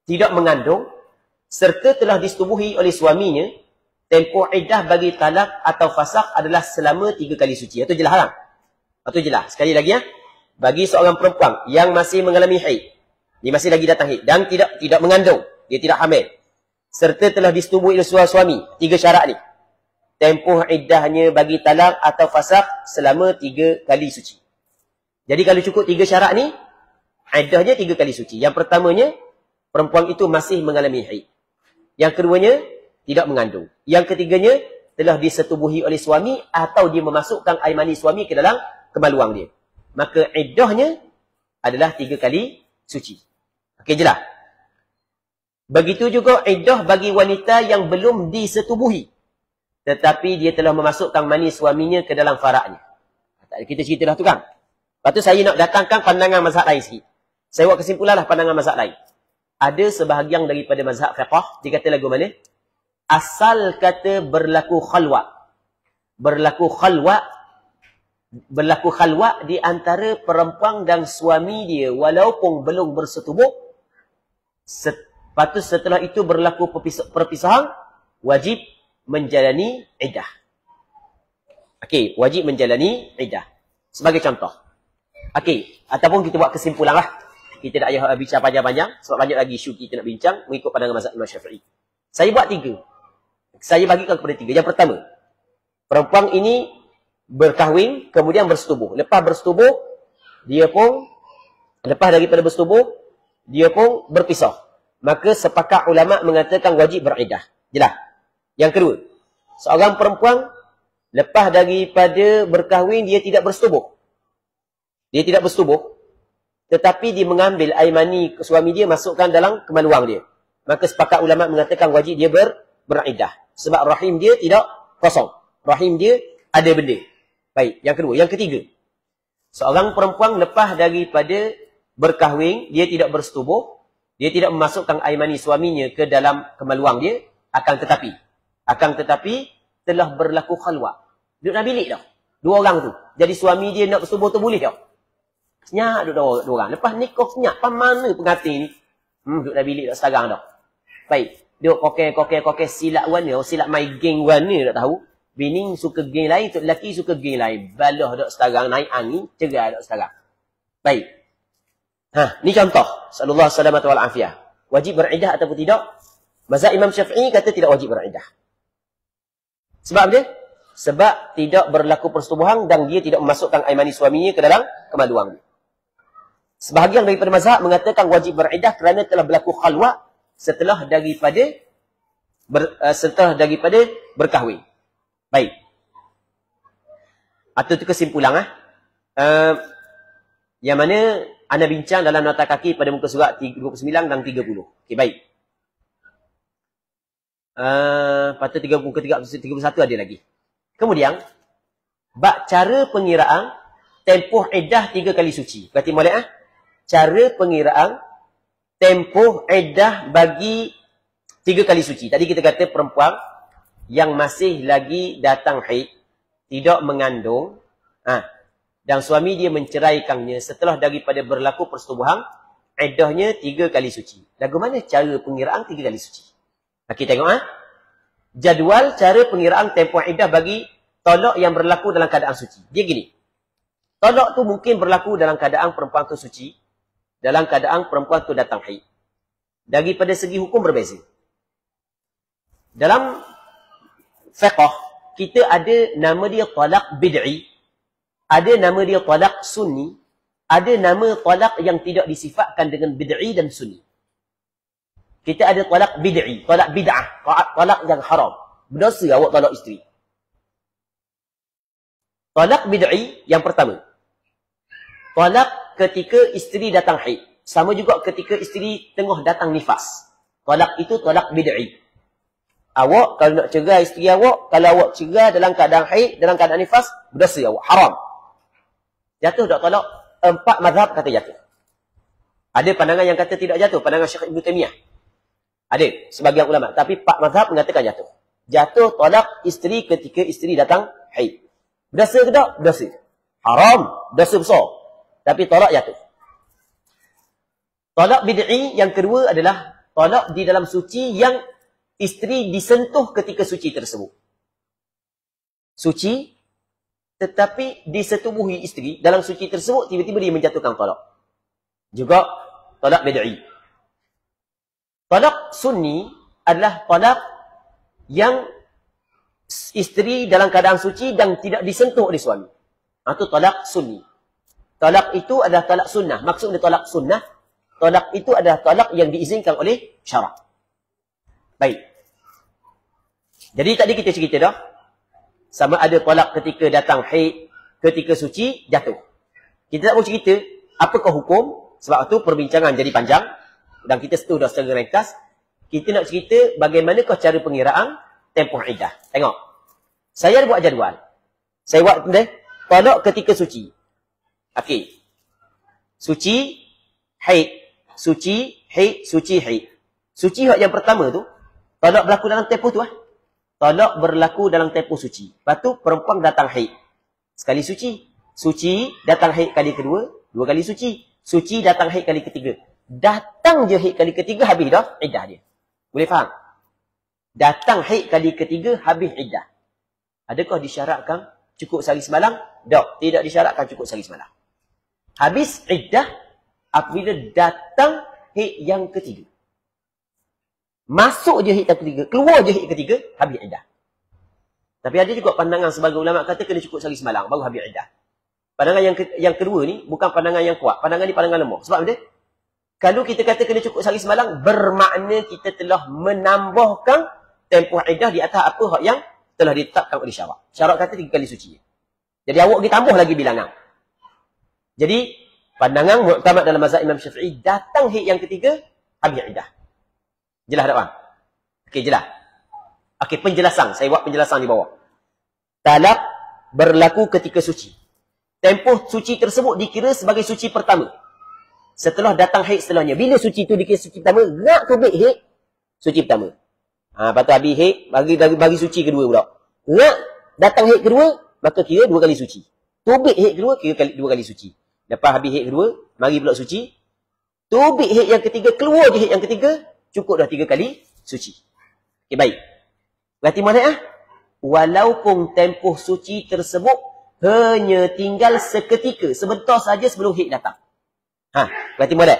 tidak mengandung, serta telah disetubuhi oleh suaminya, tempoh iddah bagi talak atau fasakh adalah selama 3 kali suci. Itu jelas kan? Itu jelas. Sekali lagi ya. Bagi seorang perempuan yang masih mengalami haid, dia masih lagi datang haid dan tidak mengandung, dia tidak hamil, serta telah disetubuhi oleh suami, 3 syarat ni. Tempoh iddahnya bagi talak atau fasakh selama 3 kali suci. Jadi kalau cukup 3 syarat ni, iddahnya 3 kali suci. Yang pertamanya, perempuan itu masih mengalami haid. Yang keduanya, tidak mengandung. Yang ketiganya, telah disetubuhi oleh suami atau dia memasukkan air mani suami ke dalam kemaluan dia. Maka iddahnya adalah 3 kali suci. Okey jelas? Begitu juga iddah bagi wanita yang belum disetubuhi, tetapi dia telah memasukkan mani suaminya ke dalam faraknya. Kita cerita dah tu kan? Lepas tu saya nak datangkan pandangan mazhab lain sikit. Saya buat kesimpulan lah pandangan mazhab lain. Ada sebahagian daripada mazhab fiqh, dia kata lagu mana? Asal kata berlaku khalwa. Berlaku khalwa di antara perempuan dan suami dia walaupun belum bersetubuh. Lepas tu setelah itu berlaku perpisahan, wajib menjalani iddah. Okey, wajib menjalani iddah. Sebagai contoh. Okey, ataupun kita buat kesimpulan lah. Kita tak payah bincang panjang-panjang sebab banyak lagi isu kita nak bincang mengikut pandangan mazhab Imam Syafi'i. Saya buat 3. Saya bagikan kepada 3. Yang pertama, perempuan ini berkahwin kemudian bersetubuh. Lepas daripada bersetubuh, dia pun berpisah. Maka sepakat ulama mengatakan wajib beriddah. Jelas? Yang kedua, seorang perempuan lepas daripada berkahwin dia tidak bersetubuh. Tetapi dia mengambil air mani suami dia masukkan dalam kemaluan dia. Maka sepakat ulama mengatakan wajib dia beriddah. Sebab rahim dia tidak kosong. Rahim dia ada benda. Baik, yang kedua. Yang ketiga, seorang perempuan lepas daripada berkahwin, dia tidak bersetubuh, dia tidak memasukkan air mani suaminya ke dalam kemaluan dia, akan tetapi telah berlaku khalwa. Duduk dalam bilik dah. 2 orang tu. Jadi suami dia nak bersetubuh tu boleh dah. Senyap duduk 2 orang. Lepas nikah senyap. Apa mana pengantin ni? Duduk dalam bilik dah sekarang dah. Baik. Duduk kokek silap warna. Silap main geng warna tak tahu. Bini suka geng lain, tok lelaki suka geng lain. Balah dak sekarang, naik angin, cerai dak sekarang. Baik. Ni contoh. Sallallahu alaihi wasallam wal afiyah. Wajib beriddah ataupun tidak? Mazhab Imam Syafi'i kata tidak wajib beriddah. Sebab dia? sebab tidak berlaku persetubuhan dan dia tidak memasukkan air mani suaminya ke dalam kemaluan. Sebahagian daripada mazhab mengatakan wajib beriddah kerana telah berlaku khalwat setelah daripada berkahwin. Baik. Atau itu kesimpulan yang mana anda bincang dalam nota kaki pada muka surat 29 dan 30. Okey, baik. Patut 31 ada lagi. Kemudian bab cara pengiraan tempoh iddah 3 kali suci. Berarti molek cara pengiraan tempoh iddah bagi 3 kali suci. Tadi kita kata perempuan yang masih lagi datang haid, tidak mengandung, dan suami dia menceraikannya setelah daripada berlaku persetubuhan, iddahnya 3 kali suci. Lagu mana cara pengiraan 3 kali suci? Kita tengok jadual cara pengiraan tempoh iddah bagi tolak yang berlaku dalam keadaan suci. Dia gini. Tolak tu mungkin berlaku dalam keadaan perempuan tu suci, dalam keadaan perempuan tu datang haid. Daripada segi hukum berbeza. Dalam fiqh kita ada nama dia talak bid'i, ada nama dia talak sunni, ada nama talak yang tidak disifatkan dengan bid'i dan sunni. Kita ada talak bid'i, talak bid'ah, talak yang haram. Berdosa awak talak isteri. Talak bid'i yang pertama. Talak ketika isteri datang haid. Sama juga ketika isteri tengah datang nifas. Talak itu talak bid'i. Awak kalau nak cerai isteri awak, kalau awak cerai dalam keadaan haid, dalam keadaan nifas, berdosa awak, haram. Jatuh tak talak? 4 mazhab kata jatuh. Ada pandangan yang kata tidak jatuh, pandangan Syekh Ibn Taymiyah. Ada sebagian ulama, tapi 4 mazhab mengatakan jatuh. Jatuh talak isteri ketika isteri datang haid. Berdosa ke tak? Berdosa. Haram, dosa besar. Tapi talak jatuh. Talak bid'i yang kedua adalah talak di dalam suci yang isteri disentuh ketika suci tersebut. Suci, tetapi disetubuhi isteri dalam suci tersebut, tiba-tiba dia menjatuhkan talak. Juga talak bid'i. Talak sunni adalah talak yang isteri dalam keadaan suci dan tidak disentuh oleh suami. Itu talak sunni. Talak itu adalah talak sunnah. Maksudnya talak sunnah, talak itu adalah talak yang diizinkan oleh syarak. Baik. Jadi tadi kita cerita dah, sama ada talak ketika datang haid, ketika suci, jatuh. Kita tak mau cerita apakah hukum, sebab itu perbincangan jadi panjang. Dan kita setuju dah secara ringkas. Kita nak cerita bagaimanakah cara pengiraan tempoh iddah. Tengok. Saya ada buat jadual. Saya buat talak ketika suci. Okey. Suci, haid. Suci, haid, suci, haid. Suci yang pertama tu, talak berlaku dalam tempoh tu. Talak berlaku dalam tempoh suci. Lepas tu perempuan datang haid. Sekali suci. Suci, datang haid kali kedua, 2 kali suci. Suci, datang haid kali ketiga. Datang je haid kali ketiga, habis dah iddah dia. Boleh faham? Datang haid kali ketiga, habis iddah. Adakah disyaratkan cukup sehari semalam? Tak, tidak disyaratkan cukup sehari semalam. Habis iddah apabila datang haid yang ketiga. Masuk je haid yang ketiga, keluar je haid ketiga, habis iddah. Tapi ada juga pandangan sebagai ulama kata kena cukup sehari semalam baru habis iddah. Pandangan yang kedua ni bukan pandangan yang kuat. Pandangan ni pandangan lemah. Sebab apa dia? Kalau kita kata kena cukup sehari semalam, bermakna kita telah menambahkan tempoh iddah di atas apa yang telah ditetapkan oleh syarak. Syarak kata 3 kali suci. Jadi awak pergi tambah lagi bilangan. Jadi, pandangan muktamad dalam mazhab Imam Syafi'i, datang haid yang ketiga, habis iddah. Jelas tak bang? Okey, jelas. Okey, penjelasan. Saya buat penjelasan di bawah. Talak berlaku ketika suci. Tempoh suci tersebut dikira sebagai suci pertama. Setelah datang haid setelahnya. Bila suci itu dikira suci pertama, nak tubik haid, suci pertama. Lepas tu habis haid, bagi suci kedua pula. Nak datang haid kedua, maka kira 2 kali suci. Tubik haid kedua, kira 2 kali suci. Lepas habis haid kedua, mari pula suci. Tubik haid yang ketiga, keluar je haid yang ketiga, cukup dah 3 kali suci. Okay, baik. Berarti mana walaupun tempoh suci tersebut hanya tinggal seketika, sebentar saja sebelum haid datang. Berarti mana?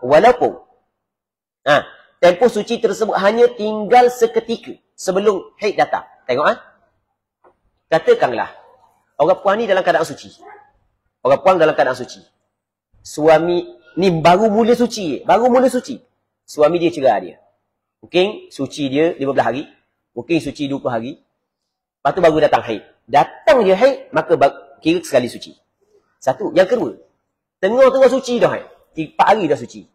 Walaupun tempoh suci tersebut hanya tinggal seketika sebelum haid datang. Tengok Katakanlah, orang puan ni dalam keadaan suci. Orang puan dalam keadaan suci. Suami ni baru mula suci. Suami dia cerai dia. Mungkin suci dia 15 hari. Mungkin suci 20 hari. Lepas tu baru datang haid. Datang dia haid, maka kira sekali suci. Satu. Yang kedua, tengah-tengah suci dah haid. 4 hari dah suci.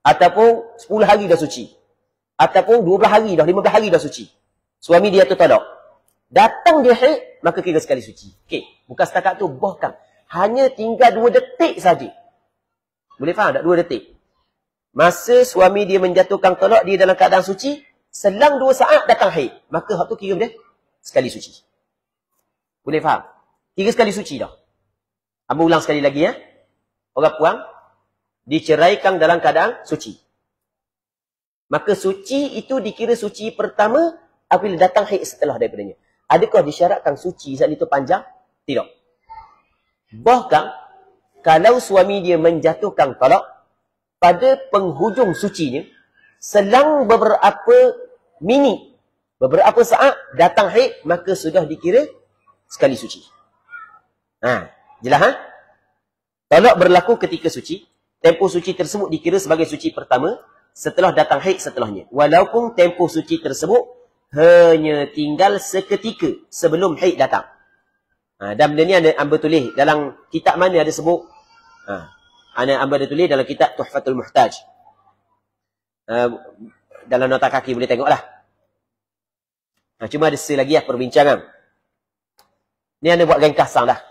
Ataupun 10 hari dah suci. Ataupun 12 hari dah, 15 hari dah suci. Suami dia tertolak. Datang dia haid, maka kira sekali suci. Okey, bukan setakat tu, bahkan hanya tinggal 2 detik saja. Boleh faham tak? 2 detik. Masa suami dia menjatuhkan tolak, dia dalam keadaan suci, selang 2 saat datang haid. Maka hak tu kira dia sekali suci. Boleh faham? Kira sekali suci dah. Ambil ulang sekali lagi ya. Orang puang diceraikan dalam keadaan suci. Maka suci itu dikira suci pertama apabila datang haid setelah daripadanya. Adakah disyaratkan suci saat itu panjang? Tidak. Bahkan, kalau suami dia menjatuhkan talak, pada penghujung sucinya, selang beberapa minit, beberapa saat datang haid, maka sudah dikira sekali suci. Jelas ha? Talak berlaku ketika suci, tempoh suci tersebut dikira sebagai suci pertama, setelah datang haid setelahnya. Walaupun tempoh suci tersebut hanya tinggal seketika sebelum haid datang. Dan benda ni ada Amba tulis dalam kitab mana ada sebut. Amba ada tulis dalam kitab Tuhfatul Muhtaj. Dalam nota kaki boleh tengoklah. Cuma ada selagi perbincangan. Ni anda buat ringkasan dah.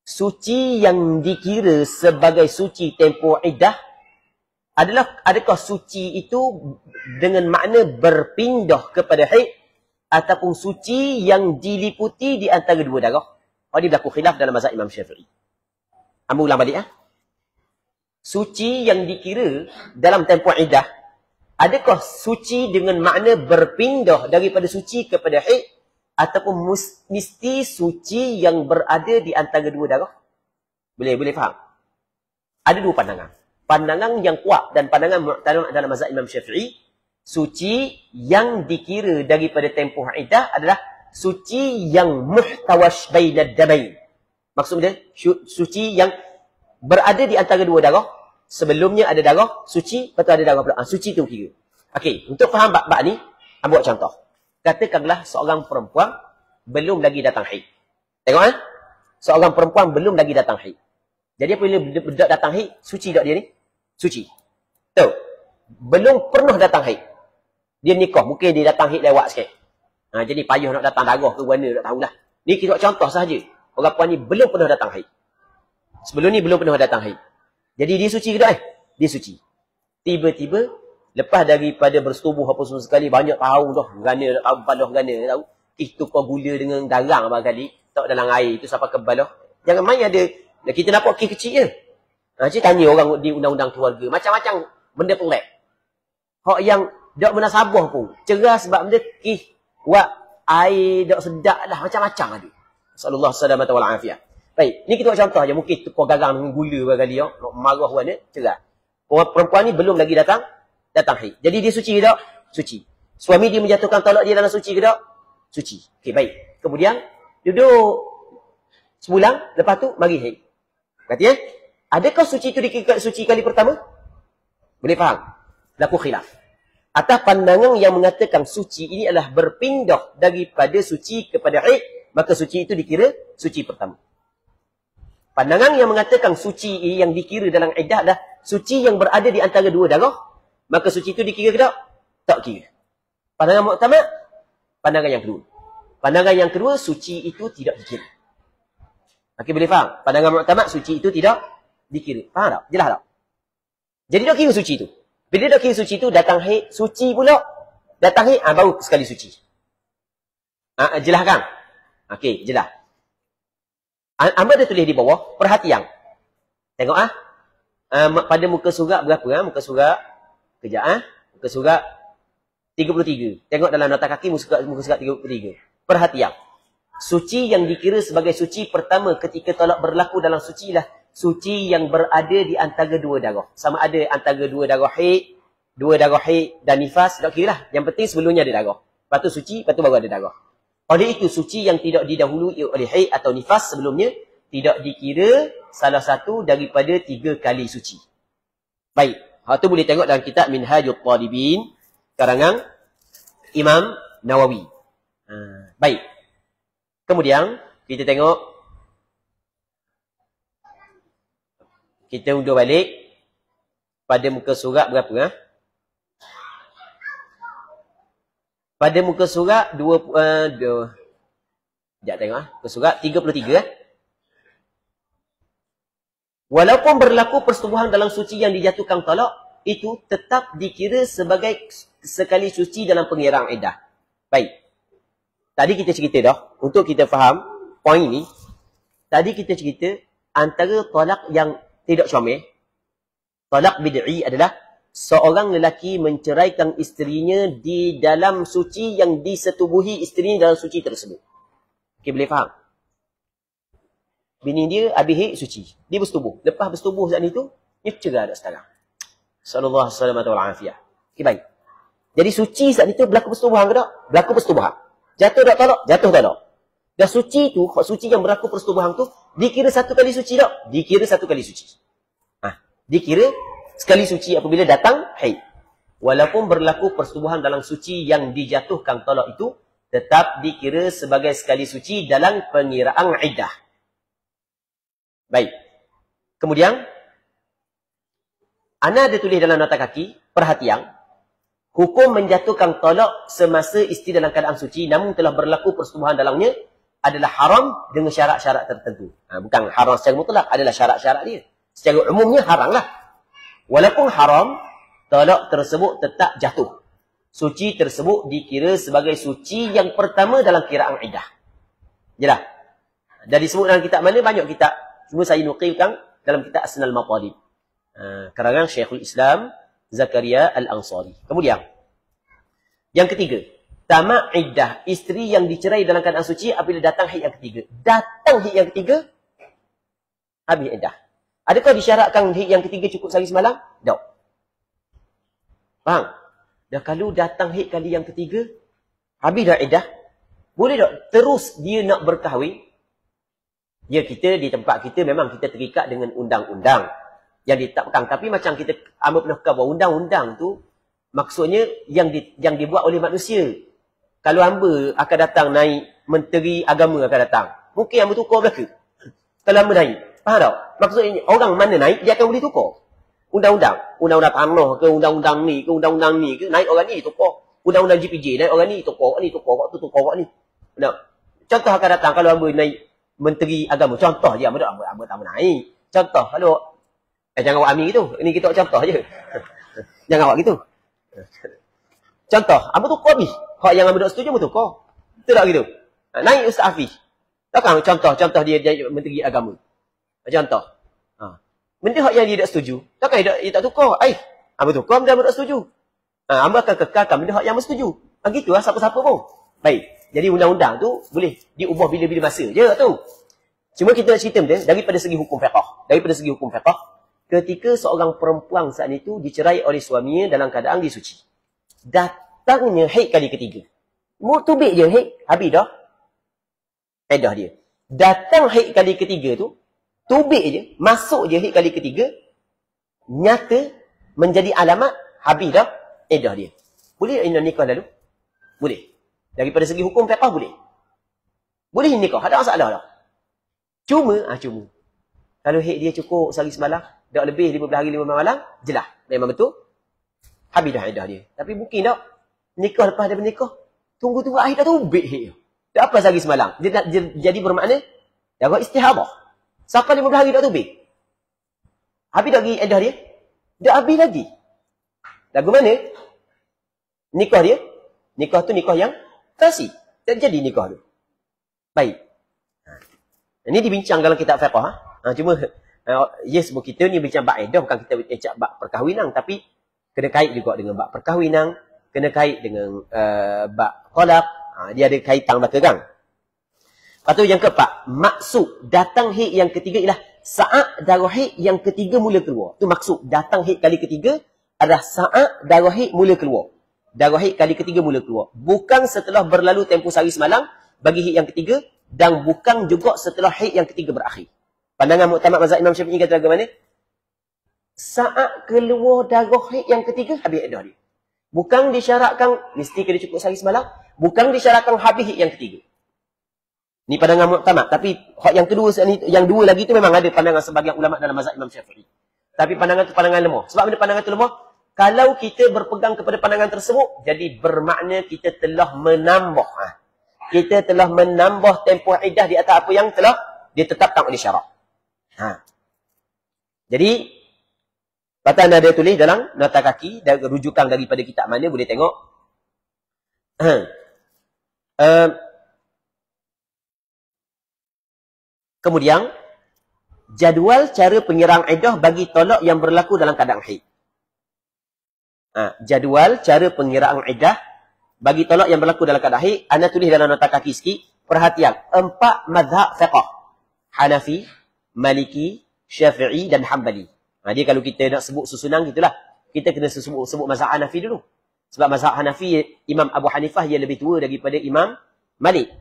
Suci yang dikira sebagai suci tempoh iddah adakah suci itu dengan makna berpindah kepada haid ataupun suci yang diliputi di antara 2 darah? Ini berlaku khilaf dalam mazhab Imam Syafi'i. Ambil ulang balik Suci yang dikira dalam tempoh iddah, adakah suci dengan makna berpindah daripada suci kepada haid ataupun mesti suci yang berada di antara 2 darah? Boleh faham? Ada 2 pandangan. Pandangan yang kuat dan pandangan mu'tamad dalam mazhab Imam Syafi'i, suci yang dikira daripada tempoh iddah adalah suci yang muhtawash bainad damain. Maksudnya suci yang berada di antara 2 darah. Sebelumnya ada darah suci, lepas tu ada darah pula. Suci tu kira. Okey, untuk faham bab ni, buat contoh. Katakanlah seorang perempuan belum lagi datang haid. Tengok seorang perempuan belum lagi datang haid. Jadi apabila budak datang haid, suci tak dia ni? Suci. Tahu? Belum pernah datang haid. Dia nikah, mungkin dia datang haid lewat sikit. Jadi payah nak datang darah ke mana, tak tahulah. Ni kita buat contoh sahaja. Orang puan ni belum pernah datang haid. Sebelum ni belum pernah datang haid. Jadi dia suci ke tak? Dia suci. Tiba-tiba, lepas daripada bersetubuh apa semua sekali, banyak tahu dah. Gana, tak tahu, balah gana, tak tahu. Tukar gula dengan garang barangkali. Tak dalam air, itu sampai ke balah. Jangan main ada, kita nampak kes kecil je. Cik tanya orang di undang-undang keluarga. Macam-macam benda pelik. Hak yang tak menasabah pun. Cerah sebab benda kes. Buat air tak sedap lah. Macam-macam ada. Sallallahu alaihi wasallam. Baik. Ni kita buat contoh je. Mungkin tukar garang dengan gula barangkali. Nak marah mana. Cerah. Orang perempuan ni belum lagi datang haid. Jadi dia suci ke tak? Suci. Suami dia menjatuhkan talak dia dalam suci ke tak? Suci. Okey, baik. Kemudian, duduk sebulan. Lepas tu, mari haid. Berarti adakah suci itu dikira suci kali pertama? Boleh faham? Laku khilaf. Atas pandangan yang mengatakan suci ini adalah berpindah daripada suci kepada haid, maka suci itu dikira suci pertama. Pandangan yang mengatakan suci yang dikira dalam iddah adalah suci yang berada di antara 2 darah, maka suci itu dikira ke tak? Tak kira. Pandangan mu'tamad, pandangan yang kedua. Pandangan yang kedua, suci itu tidak dikira. Okey, boleh faham? Pandangan mu'tamad, suci itu tidak dikira. Faham tak? Jelas tak? Jadi tak kira suci itu. Bila tak kira suci itu, datang haid, suci pula. Datang haid, baru sekali suci. Jelas kan? Okey, jelas. Amba ada tulis di bawah, perhatian. Tengok pada muka surat berapa? Muka surat, kejap muka surat 33. Tengok dalam nota kaki muka surat 33. Perhatian. Suci yang dikira sebagai suci pertama ketika tolak berlaku dalam suci lah suci yang berada di antara 2 darah. Sama ada antara 2 darah haid dan nifas, tak kira lah. Yang penting sebelumnya ada darah. Lepas tu suci, lepas tu baru ada darah. Oleh itu, suci yang tidak didahului oleh haid atau nifas sebelumnya tidak dikira salah satu daripada 3 kali suci. Baik. Hal tu boleh tengok dalam kitab Minhajul Talibin karangan Imam Nawawi. Baik. Kemudian kita tengok, kita undur balik pada muka surat berapa? Pada muka surat sekejap tengok muka surat 33. Walaupun berlaku persetubuhan dalam suci yang dijatuhkan talak, itu tetap dikira sebagai sekali suci dalam pengiraan iddah. Baik. Tadi kita cerita dah, untuk kita faham poin ni, tadi kita cerita antara talak yang tidak comel, talak bid'i adalah seorang lelaki menceraikan isterinya di dalam suci yang disetubuhi isterinya dalam suci tersebut. Okey, boleh faham? Bini dia habis haid suci. Dia bersetubuh. Lepas bersetubuh saat itu, dia cerai dah sekarang. Sallallahu alaihi wasallam. Okey, baik. Jadi suci saat itu berlaku persetubuhan ke tak? Berlaku persetubuhan. Jatuh tak talak? Jatuh talak. Dan suci tu, suci yang berlaku persetubuhan tu, dikira satu kali suci tak? Dikira satu kali suci. Dikira sekali suci apabila datang haid. Walaupun berlaku persetubuhan dalam suci yang dijatuhkan talak itu, tetap dikira sebagai sekali suci dalam pengiraan iddah. Baik. Kemudian, ana ada tulis dalam nota kaki, perhatian, hukum menjatuhkan talak semasa isteri dalam keadaan suci namun telah berlaku persetubuhan dalamnya adalah haram dengan syarat-syarat tertentu. Bukan haram secara mutlak, adalah syarat-syarat dia. Secara umumnya haram lah. Walaupun haram, talak tersebut tetap jatuh. Suci tersebut dikira sebagai suci yang pertama dalam kiraan iddah. Jelas? Dan disebut dalam kitab mana? Banyak kitab. Cuma saya nukilkan dalam kitab Asnal Matalib. Karangan Syekhul Islam Zakaria Al-Ansari. Kemudian, yang ketiga, tamak iddah, isteri yang dicerai dalam keadaan suci apabila datang haid yang ketiga. Datang haid yang ketiga, habis iddah. Adakah disyaratkan haid yang ketiga cukup sehari semalam? Tak. Faham? Dan kalau datang haid kali yang ketiga, habis dah iddah, boleh tak terus dia nak berkahwin? Ya, kita di tempat kita memang kita terikat dengan undang-undang yang ditetapkan. Tapi macam kita ambil pernah kata bahawa undang-undang tu maksudnya yang dibuat oleh manusia. Kalau hamba akan datang naik, menteri agama akan datang, mungkin hamba tukar belaka. Kalau hamba naik, faham tak? Maksudnya orang mana naik, dia akan boleh tukar. Undang-undang. Undang-undang tanah ke, undang-undang ni ke, undang-undang ni ke, naik orang ni tukar. Undang-undang GPJ, naik orang ni tukar, orang ni tukar, waktu tukar, orang ni. Nah, contoh akan datang kalau hamba naik menteri agama. Contoh je, hamba tak naik. Contoh, kalau jangan awak ambil gitu. Ini kita contoh je. Jangan awak gitu. Contoh, hamba tukar habis. Hak yang hamba tak setuju, hamba tukar. Betul tak gitu? Naik Ustaz Hafiz. Takkan contoh dia jadi menteri agama. Contoh. Benda hak yang dia tak setuju, takkan dia tak tukar. Hamba tukar, hamba tak setuju. Hamba akan kekalkan benda hak yang hamba setuju. Begitulah siapa-siapa pun. Baik. Jadi undang-undang tu boleh diubah bila-bila masa je tu. Cuma kita nak cerita daripada segi hukum fiqh. Daripada segi hukum fiqh, ketika seorang perempuan saat itu dicerai oleh suaminya dalam keadaan dia suci. Datangnya haid kali ketiga. Tubik je haid, habis dah iddah dia. Datang haid kali ketiga tu, tubik je, masuk je haid kali ketiga, nyata menjadi alamat habis dah iddah dia. Boleh tak nikah lalu? Boleh. Daripada segi hukum fiqh boleh. Boleh nikah, ada masalah dah. Cuma kalau haid dia cukup sehari semalam, dah lebih 15 hari 5 malam, jelas. Memang betul. Habis dah iddah dia. Tapi mungkin tak nikah lepas daripada nikah, tunggu akhir dah tubik haid dia. Tak apa sehari semalam. Dia nak jadi bermakna dah buat istihadah. Sampai 15 hari dah tubik. Habis dah lagi iddah dia? Dah habis lagi. Lagu mana? Nikah dia? Nikah tu nikah yang fasih. Tak jadi nikah tu. Baik. Ini dibincang dalam kitab fiqh. Cuma sebab kita ni bincang bab iddah, bukan kita bincang bab perkahwinan, tapi kena kait juga dengan bab perkahwinan, kena kait dengan bab talaq. Dia ada kaitan belakang. Lepas tu yang keempat, maksud datang haid yang ketiga ialah saat darah haid yang ketiga mula keluar. Tu maksud datang haid kali ketiga adalah saat darah haid mula keluar. Darah haid kali ketiga mula keluar. Bukan setelah berlalu tempoh sehari semalam bagi haid yang ketiga dan bukan juga setelah haid yang ketiga berakhir. Pandangan muktamad mazhab Imam Syafi'i kata bagaimana? Saat keluar darah haid yang ketiga, habis iddah dia. Bukan disyaratkan mesti kena cukup sehari semalam, bukan disyaratkan habis haid yang ketiga. Ni pandangan muktamad. Tapi hak yang kedua, yang dua lagi tu memang ada pandangan sebagian ulama dalam mazhab Imam Syafi'i. Tapi pandangan tu pandangan lemah. Sebab mana pandangan tu lemah? Kalau kita berpegang kepada pandangan tersebut, jadi bermakna kita telah menambah. Kita telah menambah tempoh iddah di atas apa yang telah ditetapkan oleh syarak. Jadi, Patan ada tulis dalam nota kaki, rujukan daripada kitab mana, boleh tengok. Kemudian, jadual cara penyerang iddah bagi tolak yang berlaku dalam keadaan haid. Jadual cara penyerang iddah bagi tolak yang berlaku dalam keadaan haid. Anda tulis dalam nota kaki sikit. Perhatian. 4 mazhab fiqh. Hanafi, Maliki, Syafi'i dan Hanbali. Dia kalau kita nak sebut susunan gitulah. Kita kena sebut mazhab Hanafi dulu. Sebab mazhab Hanafi, Imam Abu Hanifah dia lebih tua daripada Imam Malik.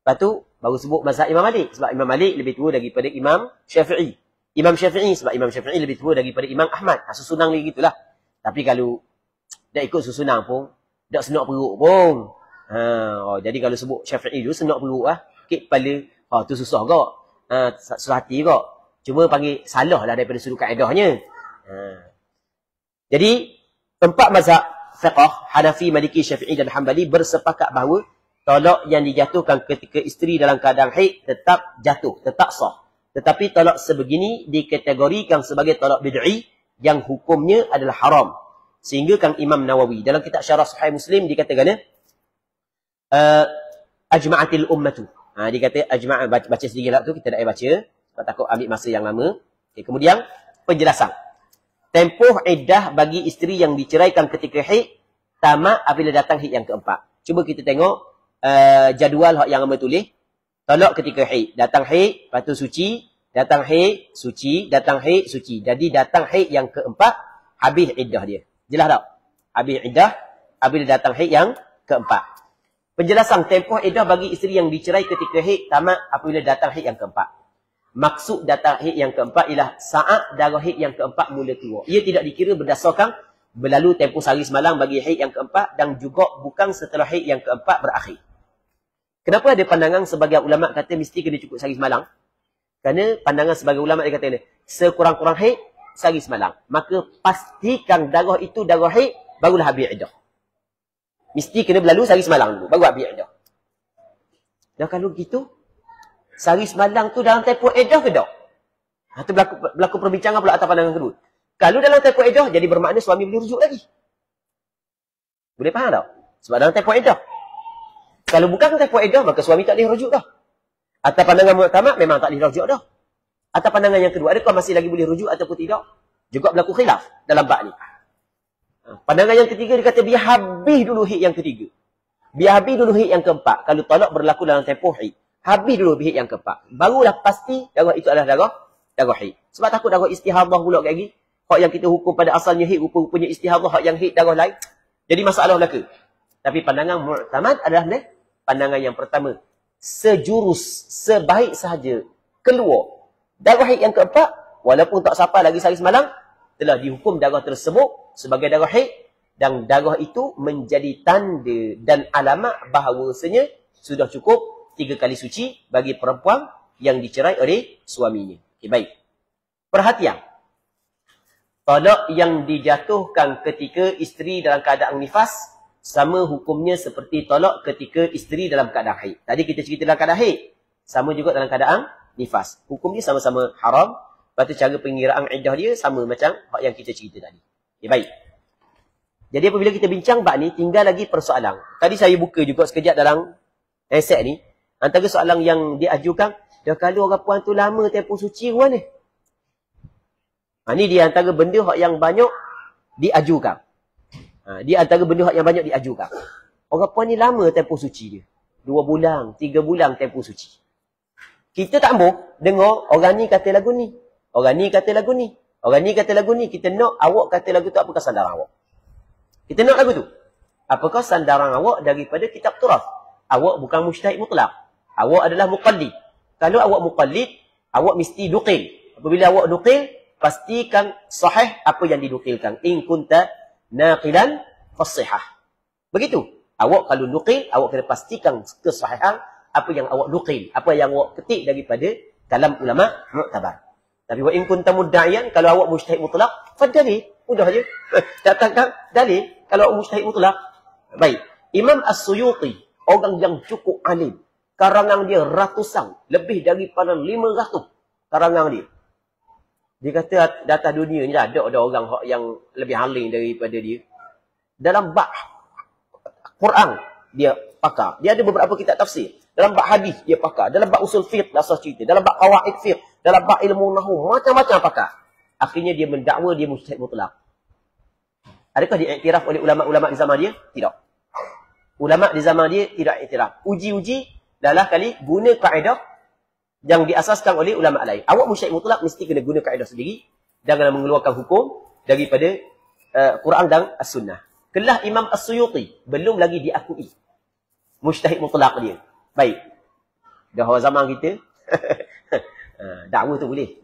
Lepas tu, baru sebut mazhab Imam Malik. Sebab Imam Malik lebih tua daripada Imam Syafi'i. Imam Syafi'i, sebab Imam Syafi'i lebih tua daripada Imam Ahmad. Susunan lagi gitulah. Tapi kalau dah ikut susunan pun, dah senak perut pun. Jadi kalau sebut Syafi'i dulu, senak perut lah. Kek kepala, tu susah kok. Susah hati kok. Cuma panggil salah lah daripada sudut kaedahnya. Jadi, 4 mazhab fiqh, Hanafi, Maliki, Syafi'i dan Hanbali bersepakat bahawa tolak yang dijatuhkan ketika isteri dalam keadaan haid tetap jatuh, tetap sah. Tetapi tolak sebegini dikategorikan sebagai tolak bid'i yang hukumnya adalah haram. Sehingga Kang Imam Nawawi dalam kitab Syarah Sahih Muslim dikatakan ajma'atil ummatu. Dia kata baca sedikit lah tu, kita tak payah baca sebab takut ambil masa yang lama. Kemudian penjelasan. Tempoh iddah bagi isteri yang diceraikan ketika haid tamat apabila datang haid yang keempat. Cuba kita tengok jadual yang hamba tulis. Tolak ketika haid, datang haid, lepas tu suci, datang haid, suci, datang haid, suci. Jadi datang haid yang keempat, habis iddah dia. Jelas tak? Habis iddah, apabila datang haid yang keempat. Penjelasan tempoh iddah bagi isteri yang dicerai ketika haid tamat apabila datang haid yang keempat. Maksud datang haid yang keempat ialah saat darah haid yang keempat mula keluar. Ia tidak dikira berdasarkan berlalu tempoh sehari semalam bagi haid yang keempat dan juga bukan setelah haid yang keempat berakhir. Kenapa ada pandangan sebagian ulama kata mesti kena cukup sehari semalam? Kerana pandangan sebagian ulama dia kata sekurang-kurang haid sehari semalam. Maka pastikan darah itu darah haid barulah habis iddah. Mesti kena berlalu sehari semalam dulu baru habis iddah. Dan kalau gitu sehari semalam tu dalam tempoh iddah ke tak? Itu berlaku perbincangan pula atas pandangan kedua. Kalau dalam tempoh iddah jadi bermakna suami boleh rujuk lagi. Boleh faham tak? Sebab dalam tempoh iddah. Kalau bukan tempoh iddah maka suami tak boleh rujuk dah. Atas pandangan muktamad memang tak boleh rujuk dah. Atas pandangan yang kedua, adakah masih lagi boleh rujuk ataupun tidak? Juga berlaku khilaf dalam bab ni. Pandangan yang ketiga dia kata biar habis dulu haid yang ketiga. Biar habis dulu haid yang keempat. Kalau talak berlaku dalam tempoh haid, habis dulu haid yang keempat. Barulah pasti darah itu adalah darah haid. Sebab takut darah istihadah pula kat lagi. Hak yang kita hukum pada asalnya haid, rupa-rupanya istihadah, hak yang haid darah lain. Jadi masalah belaka. Tapi pandangan mu'tamad adalah pandangan yang pertama. Sejurus, sebaik sahaja keluar darah haid yang keempat, walaupun tak sampai lagi sehari semalam, telah dihukum darah tersebut sebagai darah haid dan darah itu menjadi tanda dan alamat bahawasanya sudah cukup 3 kali suci bagi perempuan yang dicerai oleh suaminya. Okay, baik. Perhatian. Talak yang dijatuhkan ketika isteri dalam keadaan nifas sama hukumnya seperti talak ketika isteri dalam keadaan haid. Tadi kita cerita dalam keadaan haid. Sama juga dalam keadaan nifas. Hukum dia sama-sama haram. Lepas tu cara pengiraan iddah dia sama macam yang kita cerita tadi. Okay, baik. Jadi apabila kita bincang bab ni, tinggal lagi persoalan. Tadi saya buka juga sekejap dalam reset ni. Antara soalan yang diajukan, dah kalau orang puan tu lama tempoh suci ruang ni. Ni dia antara benda yang banyak diajukan. Dia antara benda yang banyak diajukan. Orang puan ni lama tempoh suci dia. 2 bulan, 3 bulan tempoh suci. Kita tak ambil dengar orang ni kata lagu ni. Orang ni kata lagu ni. Orang ni kata lagu ni. Kita nak awak kata lagu tu apakah sandaran awak? Kita nak lagu tu. Apakah sandaran awak daripada kitab turaf? awak bukan mujtahid mutlak. Awak adalah muqallid. Kalau awak muqallid, awak mesti nukil. Apabila awak nukil, pastikan sahih apa yang dinukilkan. In kunta naqilan fasihah. Begitu. Awak kalau nukil, awak kena pastikan kesahihan apa yang awak nukil, apa yang awak ketik daripada kalam ulama mu'tabar. Tapi wa in kunta mudda'iyan, kalau awak mujtahid mutlak, fadali, mudah aja. Datangkan dalil kalau awak mujtahid mutlak. Baik. Imam As-Suyuti, orang yang cukup alim. Karangan dia ratusan, lebih daripada 500 karangan dia. Dia kata data dunia ni ada orang yang lebih alim daripada dia. Dalam bab Quran dia pakar. Dia ada beberapa kitab tafsir. Dalam bab hadis dia pakar. Dalam bab usul fiqh asas cerita. Dalam bab qawaid fiqh, dalam bab ilmu nahwu, macam-macam pakar. Akhirnya dia mendakwa dia mujtahid mutlak. Adakah diiktiraf oleh ulama-ulama di zaman dia? Tidak. Ulama di zaman dia tidak iktiraf. Uji-uji adalah kali guna kaedah yang diasaskan oleh ulama lain. Awak mujtahid mutlak mesti kena guna kaedah sendiri. Jangan mengeluarkan hukum daripada Quran dan As-Sunnah. Kelah Imam As-Suyuti belum lagi diakui mujtahid mutlak dia. Baik. Dah zaman kita dakwah tu boleh,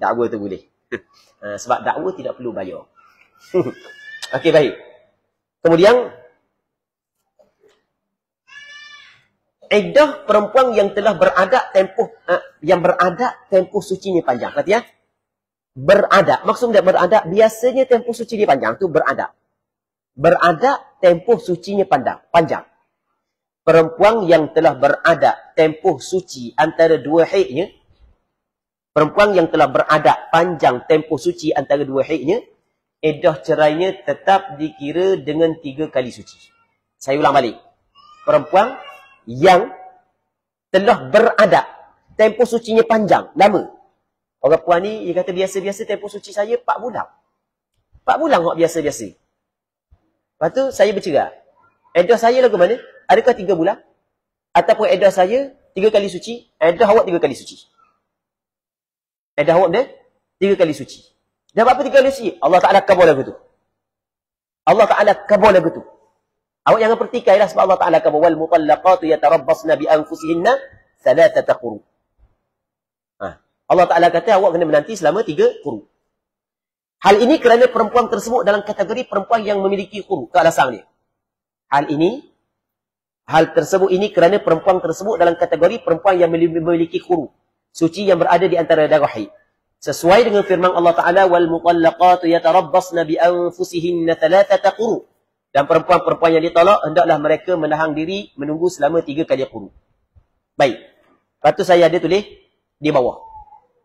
sebab dakwah tidak perlu bayar. Okey, baik. Kemudian iddah perempuan yang telah beradat tempoh sucinya panjang. Kata ya? Beradat. Maksud beradat biasanya tempoh suci dia panjang tu beradat. Beradat tempoh sucinya panjang. Perempuan yang telah beradat tempoh suci antara dua haidnya, perempuan yang telah beradat panjang tempoh suci antara dua haidnya, iddah cerainya tetap dikira dengan 3 kali suci. Saya ulang balik. Perempuan yang telah beradat tempoh sucinya panjang, lama. Orang puan ni, dia kata biasa-biasa tempoh suci saya 4 bulan. 4 bulan kok biasa-biasa. Lepas tu saya bercerai. Iddah saya lagu mana? Adakah 3 bulan? Ataupun iddah saya 3 kali suci? Iddah awak 3 kali suci. Iddah awak dia 3 kali suci. Dan apa 3 kali suci? Allah Ta'ala kabul lagu tu. Allah Ta'ala kabul lagu tu. Awak jangan pertikailah sebab Allah Ta'ala kabul. Wal mutallaqatu yatarabbasna bi anfusihinna thalathata quru. Allah Ta'ala kata awak kena menanti selama 3 quru. Hal ini kerana perempuan tersebut dalam kategori perempuan yang memiliki quru. Kealasan dia. Hal tersebut ini kerana perempuan tersebut dalam kategori perempuan yang memiliki quru. Suci yang berada di antara darah haid. Sesuai dengan firman Allah Ta'ala, wal mutallaqatu yatarabbasna bi anfusihinna thalathata quru. Dan perempuan-perempuan yang ditolak hendaklah mereka menahan diri menunggu selama 3 kali quru. Baik. Lepas tu saya ada tulis di bawah.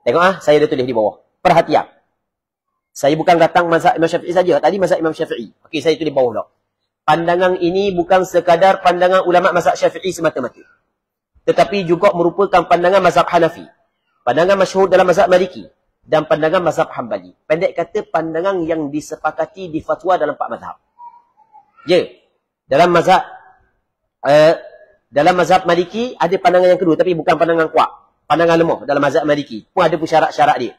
Tengok saya ada tulis di bawah. Perhatian. Saya bukan datang mazhab Imam Syafi'i saja. Tadi mazhab Imam Syafi'i. Okey, saya tulis bawah dah. Pandangan ini bukan sekadar pandangan ulama mazhab Syafi'i semata-mata. Tetapi juga merupakan pandangan mazhab Hanafi. Pandangan masyhur dalam mazhab Maliki. Dan pandangan mazhab Hanbali. Pendek kata pandangan yang disepakati di fatwa dalam 4 mazhab. Ya. Dalam mazhab Maliki ada pandangan yang kedua. Tapi bukan pandangan kuat. Pandangan lemah dalam mazhab Maliki. Pun ada pun syarat-syarat dia.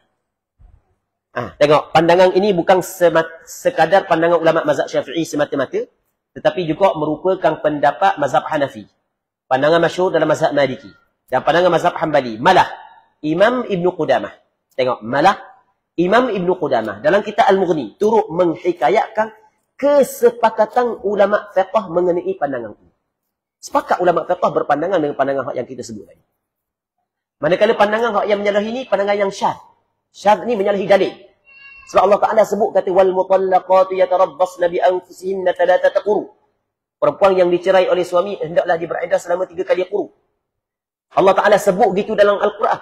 Tengok. Pandangan ini bukan sekadar pandangan ulama mazhab Syafi'i semata-mata. Tetapi juga merupakan pendapat mazhab Hanafi. Pandangan masyhur dalam mazhab Maliki. Dan pandangan mazhab Hanbali. Malah Imam Ibn Qudamah. Tengok. Malah Imam Ibn Qudamah dalam kitab Al-Mughni turut menghikayatkan kesepakatan ulama fiqh mengenai pandangan ini. Sepakat ulama fiqh berpandangan dengan pandangan yang kita sebut tadi. Manakala pandangan yang menyalahi ini pandangan yang syadz. Syadz ni menyalahi dalil. Sebab Allah Ta'ala sebut kata wal mutallaqatu yatarabbasna bi anfusihinna thalathata quru. Perempuan yang dicerai oleh suami hendaklah dia beriddah selama 3 kali quru. Allah Ta'ala sebut gitu dalam Al-Quran.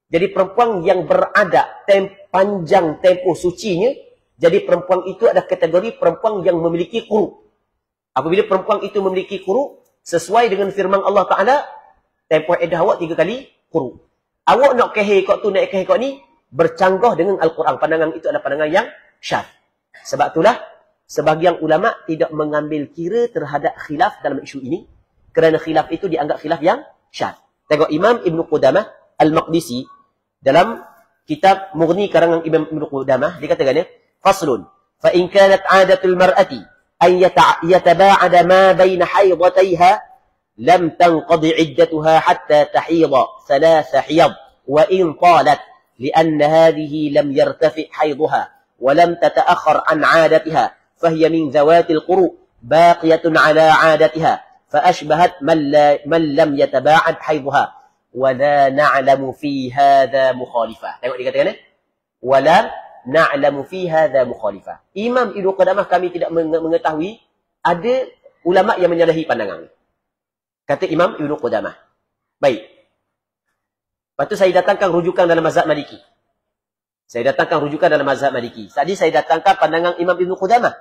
Jadi perempuan yang berada panjang tempoh sucinya, jadi perempuan itu adalah kategori perempuan yang memiliki quru. Apabila perempuan itu memiliki quru, sesuai dengan firman Allah Ta'ala, tempoh iddah awak 3 kali quru. Awak nak kehir kau tu, nak kehir kau ni, bercanggah dengan Al-Quran. Pandangan itu adalah pandangan yang syadz. Sebab itulah, sebahagian ulama tidak mengambil kira terhadap khilaf dalam isu ini. Kerana khilaf itu dianggap khilaf yang syadz. Tengok Imam Ibn Qudamah Al-Maqdisi, dalam kitab Mughni karangan Imam Ibn Qudamah, dia katakan ya, Faslun, fa in kanat 'adatul mar'ati an yataba'ada ma baina haydhatayha لم تنقض عدتها حتى تحيض 3 حيض وإن طالت لأن هذه لم يرتفع حيضها ولم تتأخر عن عادتها فهي من ذوات القروء باقية على عادتها فأشبهت من لم يتباعد حيضها ولا نعلم في هذا مخالفة. Tengok dia katakan ولا نعلم في هذا مخالفة. Imam Ibnu Qudamah kami tidak mengetahui ada ulama yang menyalahi pandangan. Kata Imam Ibnu Qudamah. Baik. Lepas tu saya datangkan rujukan dalam mazhab Maliki. Tadi saya datangkan pandangan Imam Ibnu Qudamah.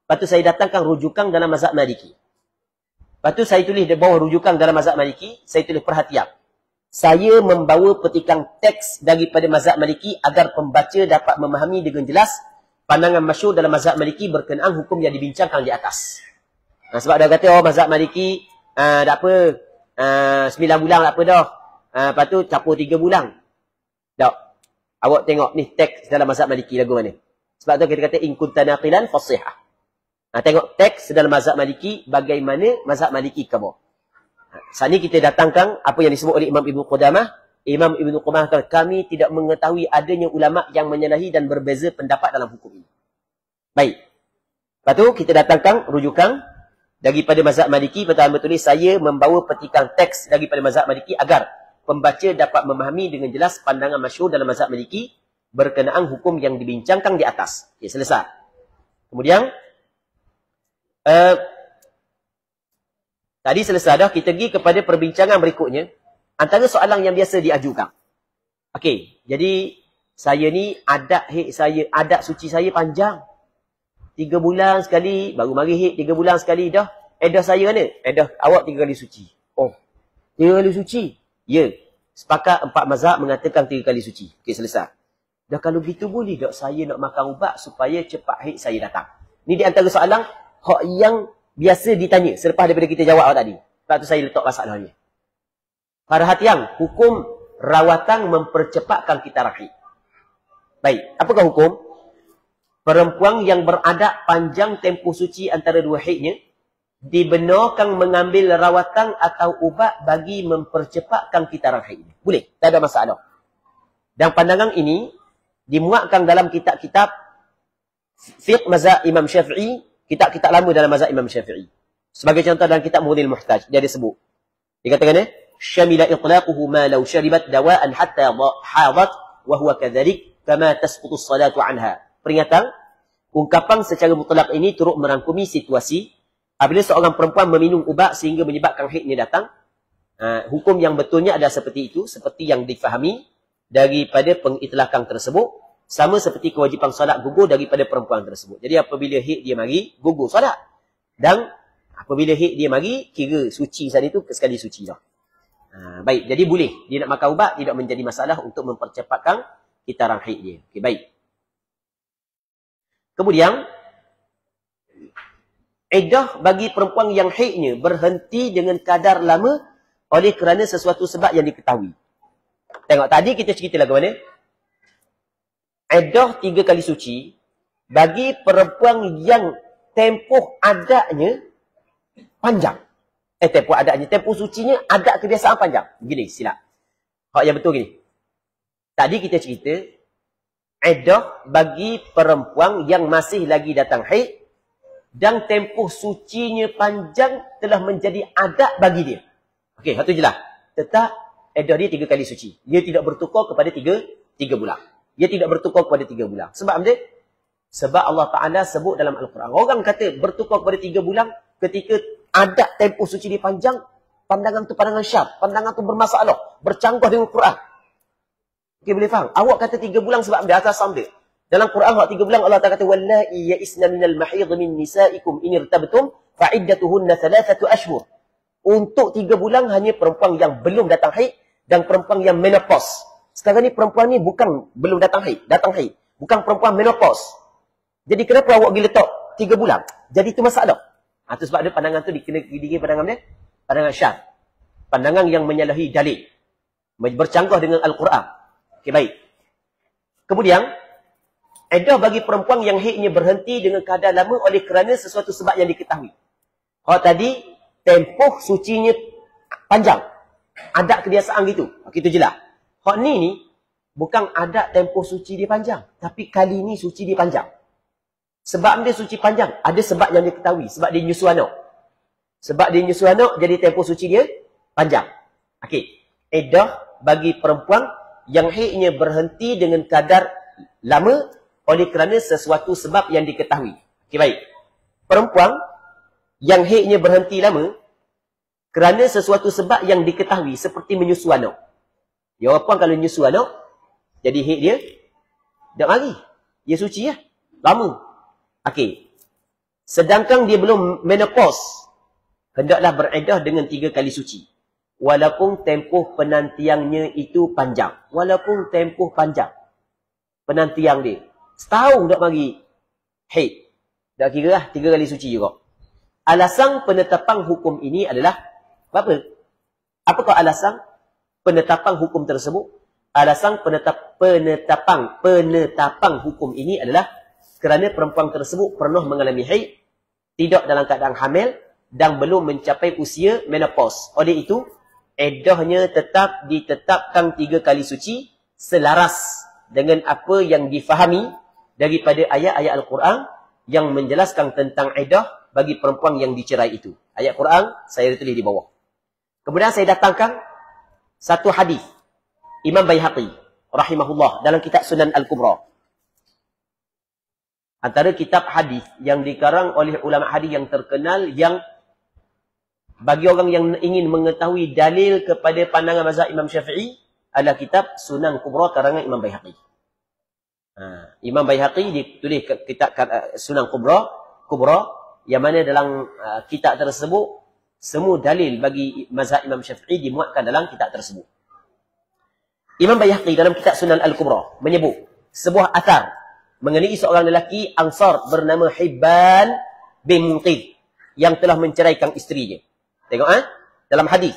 Lepas tu saya datangkan rujukan dalam mazhab Maliki. Lepas tu saya tulis di bawah rujukan dalam mazhab Maliki, saya tulis perhatian. Saya membawa petikan teks daripada mazhab Maliki agar pembaca dapat memahami dengan jelas pandangan masyhur dalam mazhab Maliki berkenaan hukum yang dibincangkan di atas. Sebab dia kata, oh mazhab Maliki, tak apa, 9 bulan tak apa dah. Lepas tu capur 3 bulan. Tak. Awak tengok ni teks dalam mazhab Maliki lagu mana. Sebab tu kita kata, in kunta naqilan fasihah. Tengok teks dalam mazhab Maliki, bagaimana mazhab Maliki khabar. Saat ni kita datangkan apa yang disebut oleh Imam Ibnu Qudamah. Imam Ibnu Qudamah kata, kami tidak mengetahui adanya ulama yang menyalahi dan berbeza pendapat dalam hukum ini. Baik. Lepas tu kita datangkan rujukan daripada mazhab Maliki. Betul tulis saya membawa petikan teks daripada mazhab Maliki agar pembaca dapat memahami dengan jelas pandangan masyhur dalam mazhab Maliki berkenaan hukum yang dibincangkan di atas. Okay, selesai. Kemudian tadi selesai dah, kita pergi kepada perbincangan berikutnya. Antara soalan yang biasa diajukan. Okey, jadi saya ni adat suci saya panjang. 3 bulan sekali, baru mari hit 3 bulan sekali dah. Edah saya mana? Edah awak 3 kali suci. Oh, 3 kali suci? Ya. Sepakat 4 mazhab mengatakan 3 kali suci. Okey, selesai. Dah kalau begitu boleh tak saya nak makan ubat supaya cepat hit saya datang? Ni di antara soalan hak yang biasa ditanya selepas daripada kita jawab tadi. Sebab tu saya letak masalahnya. Perhatian, hukum rawatan mempercepatkan kita haid. Baik, apakah hukum? Perempuan yang beradat panjang tempoh suci antara 2 haidnya dibenarkan mengambil rawatan atau ubat bagi mempercepatkan kita haid. Boleh, tak ada masalah. Dan pandangan ini dimuatkan dalam kitab-kitab fiqh mazhab Imam Syafi'i, kitab-kitab lama dalam mazhab Imam Syafi'i. Sebagai contoh dalam kitab Mughnil Muhtaj, dia ada sebut. Dia katakan, syamila itlaquhu ma law syaribat dawa'an hatta hadat wa huwa kadhalik kama tasqutu as-salatu anha. Peringatan, ungkapan secara mutlak ini turut merangkumi situasi apabila seorang perempuan meminum ubat sehingga menyebabkan haidnya datang. Hukum yang betulnya adalah seperti itu, seperti yang difahami daripada pengitlakan tersebut. Sama seperti kewajipan solat gugur daripada perempuan tersebut. Jadi apabila haid dia mari, gugur solat. Dan apabila haid dia mari, kira suci saat itu sekali suci dah. Baik, jadi boleh. Dia nak makan ubat, tidak menjadi masalah untuk mempercepatkan kitaran haid dia. Okey, baik. Kemudian, iddah bagi perempuan yang haidnya berhenti dengan kadar lama oleh kerana sesuatu sebab yang diketahui. Tengok, tadi kita cerita lagu mana? Iddah 3 kali suci bagi perempuan yang tempoh adatnya panjang. Tempoh sucinya adat kebiasaan panjang. Begini, silap. Hak yang betul gini. Tadi kita cerita iddah bagi perempuan yang masih lagi datang haid dan tempoh sucinya panjang telah menjadi adat bagi dia. Okey, hak tu jelas. Tetap iddah dia 3 kali suci. Dia tidak bertukar kepada 3 bulan. Dia tidak bertukar kepada 3 bulan. Sebab apa? Sebab Allah Ta'ala sebut dalam Al-Quran. Orang kata bertukar kepada 3 bulan ketika adat tempoh suci dia panjang, pandangan tu pandangan syar. Pandangan tu bermasalah. Bercanggah dengan Quran. Okey, boleh faham? Awak kata 3 bulan sebab dia atas sambil. Dalam Quran, 3 bulan Allah Ta'ala kata, وَاللَّائِي يَئِسْنَ مِنَ الْمَحِيضِ مِنْ نِسَائِكُمْ إِنِ ارْتَبْتُمْ فَعِدَّتُهُنَّ 3 أَشْهُرٍ. Untuk 3 bulan hanya perempuan yang belum datang haid dan perempuan yang menopause. Sekarang ni perempuan ni bukan belum datang haid. Bukan perempuan menopause. Jadi kenapa awak pergi letak 3 bulan? Jadi itu masalah. Itu sebab ada pandangan tu dikira pandangan dia. Pandangan syar. Pandangan yang menyalahi dalil. Bercanggah dengan Al-Quran. Okey, baik. Kemudian, iddah bagi perempuan yang haidnya berhenti dengan kadar lama oleh kerana sesuatu sebab yang diketahui. Tadi, tempoh sucinya panjang. Adat kebiasaan gitu. Itu jelas. Hak ni bukan adat tempoh suci dia panjang. Tapi kali ni suci dia panjang. Sebab dia suci panjang. Ada sebab yang dia ketahui. Sebab dia nyusu anak. Sebab dia nyusu anak, jadi tempoh suci dia panjang. Iddah bagi perempuan yang haidnya berhenti dengan kadar lama oleh kerana sesuatu sebab yang diketahui. Baik. Perempuan yang haidnya berhenti lama kerana sesuatu sebab yang diketahui seperti menyusu anak. Ya, perempuan kalau menyusu anak, jadi haid dia tak mari. Dia suci ya. Lama. Sedangkan dia belum menopause, hendaklah beriddah dengan 3 kali suci. Walaupun tempoh penantiannya itu panjang. Walaupun tempoh panjang penantian dia. Setahun tak mari haid. Dah kira lah 3 kali suci juga. Alasan penetapan hukum ini adalah apa? Apakah alasan penetapan hukum tersebut? Alasan penetapan hukum ini adalah kerana perempuan tersebut pernah mengalami haid, tidak dalam keadaan hamil dan belum mencapai usia menopause. Oleh itu, iddahnya tetap ditetapkan 3 kali suci selaras dengan apa yang difahami daripada ayat-ayat Al-Quran yang menjelaskan tentang iddah bagi perempuan yang dicerai itu. Ayat Quran saya tulis di bawah. Kemudian saya datangkan satu hadis Imam Baihaqi rahimahullah dalam kitab Sunan Al-Kubra. Antara kitab hadis yang dikarang oleh ulama hadis yang terkenal, yang bagi orang yang ingin mengetahui dalil kepada pandangan mazhab Imam Syafi'i adalah kitab Sunan Kubra karangan Imam Baihaqi. Imam Baihaqi ditulis kitab Sunan Kubra yang mana dalam kitab tersebut semua dalil bagi mazhab Imam Syafi'i dimuatkan dalam kitab tersebut. Imam Baihaqi dalam kitab Sunan Al-Kubra menyebut sebuah athar mengenai seorang lelaki Ansar bernama Hibban bin Munqidh yang telah menceraikan isterinya. Tengok dalam hadis.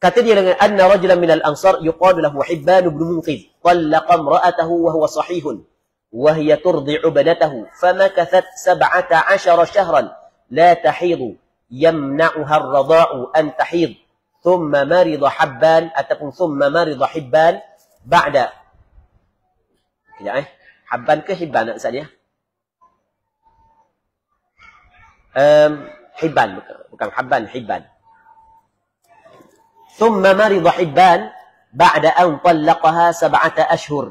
Kata dia dengan anna rajulan minal ansar yuqalu lahu Hibban bin Munqidh talaqa imra'atahu wa huwa sahihun wa hiya turdi'u banatahu famakathat 17 shahran la tahidu yamna'uha ar-rada'u an tahid thumma marida Hibban ataupun thumma marida Hibban ba'da. Habban ke Hibban nak Ustaz dia? Hibban bukan Habban, Hibban. ثم مرض حبان بعد أن طلقها 7 أشهر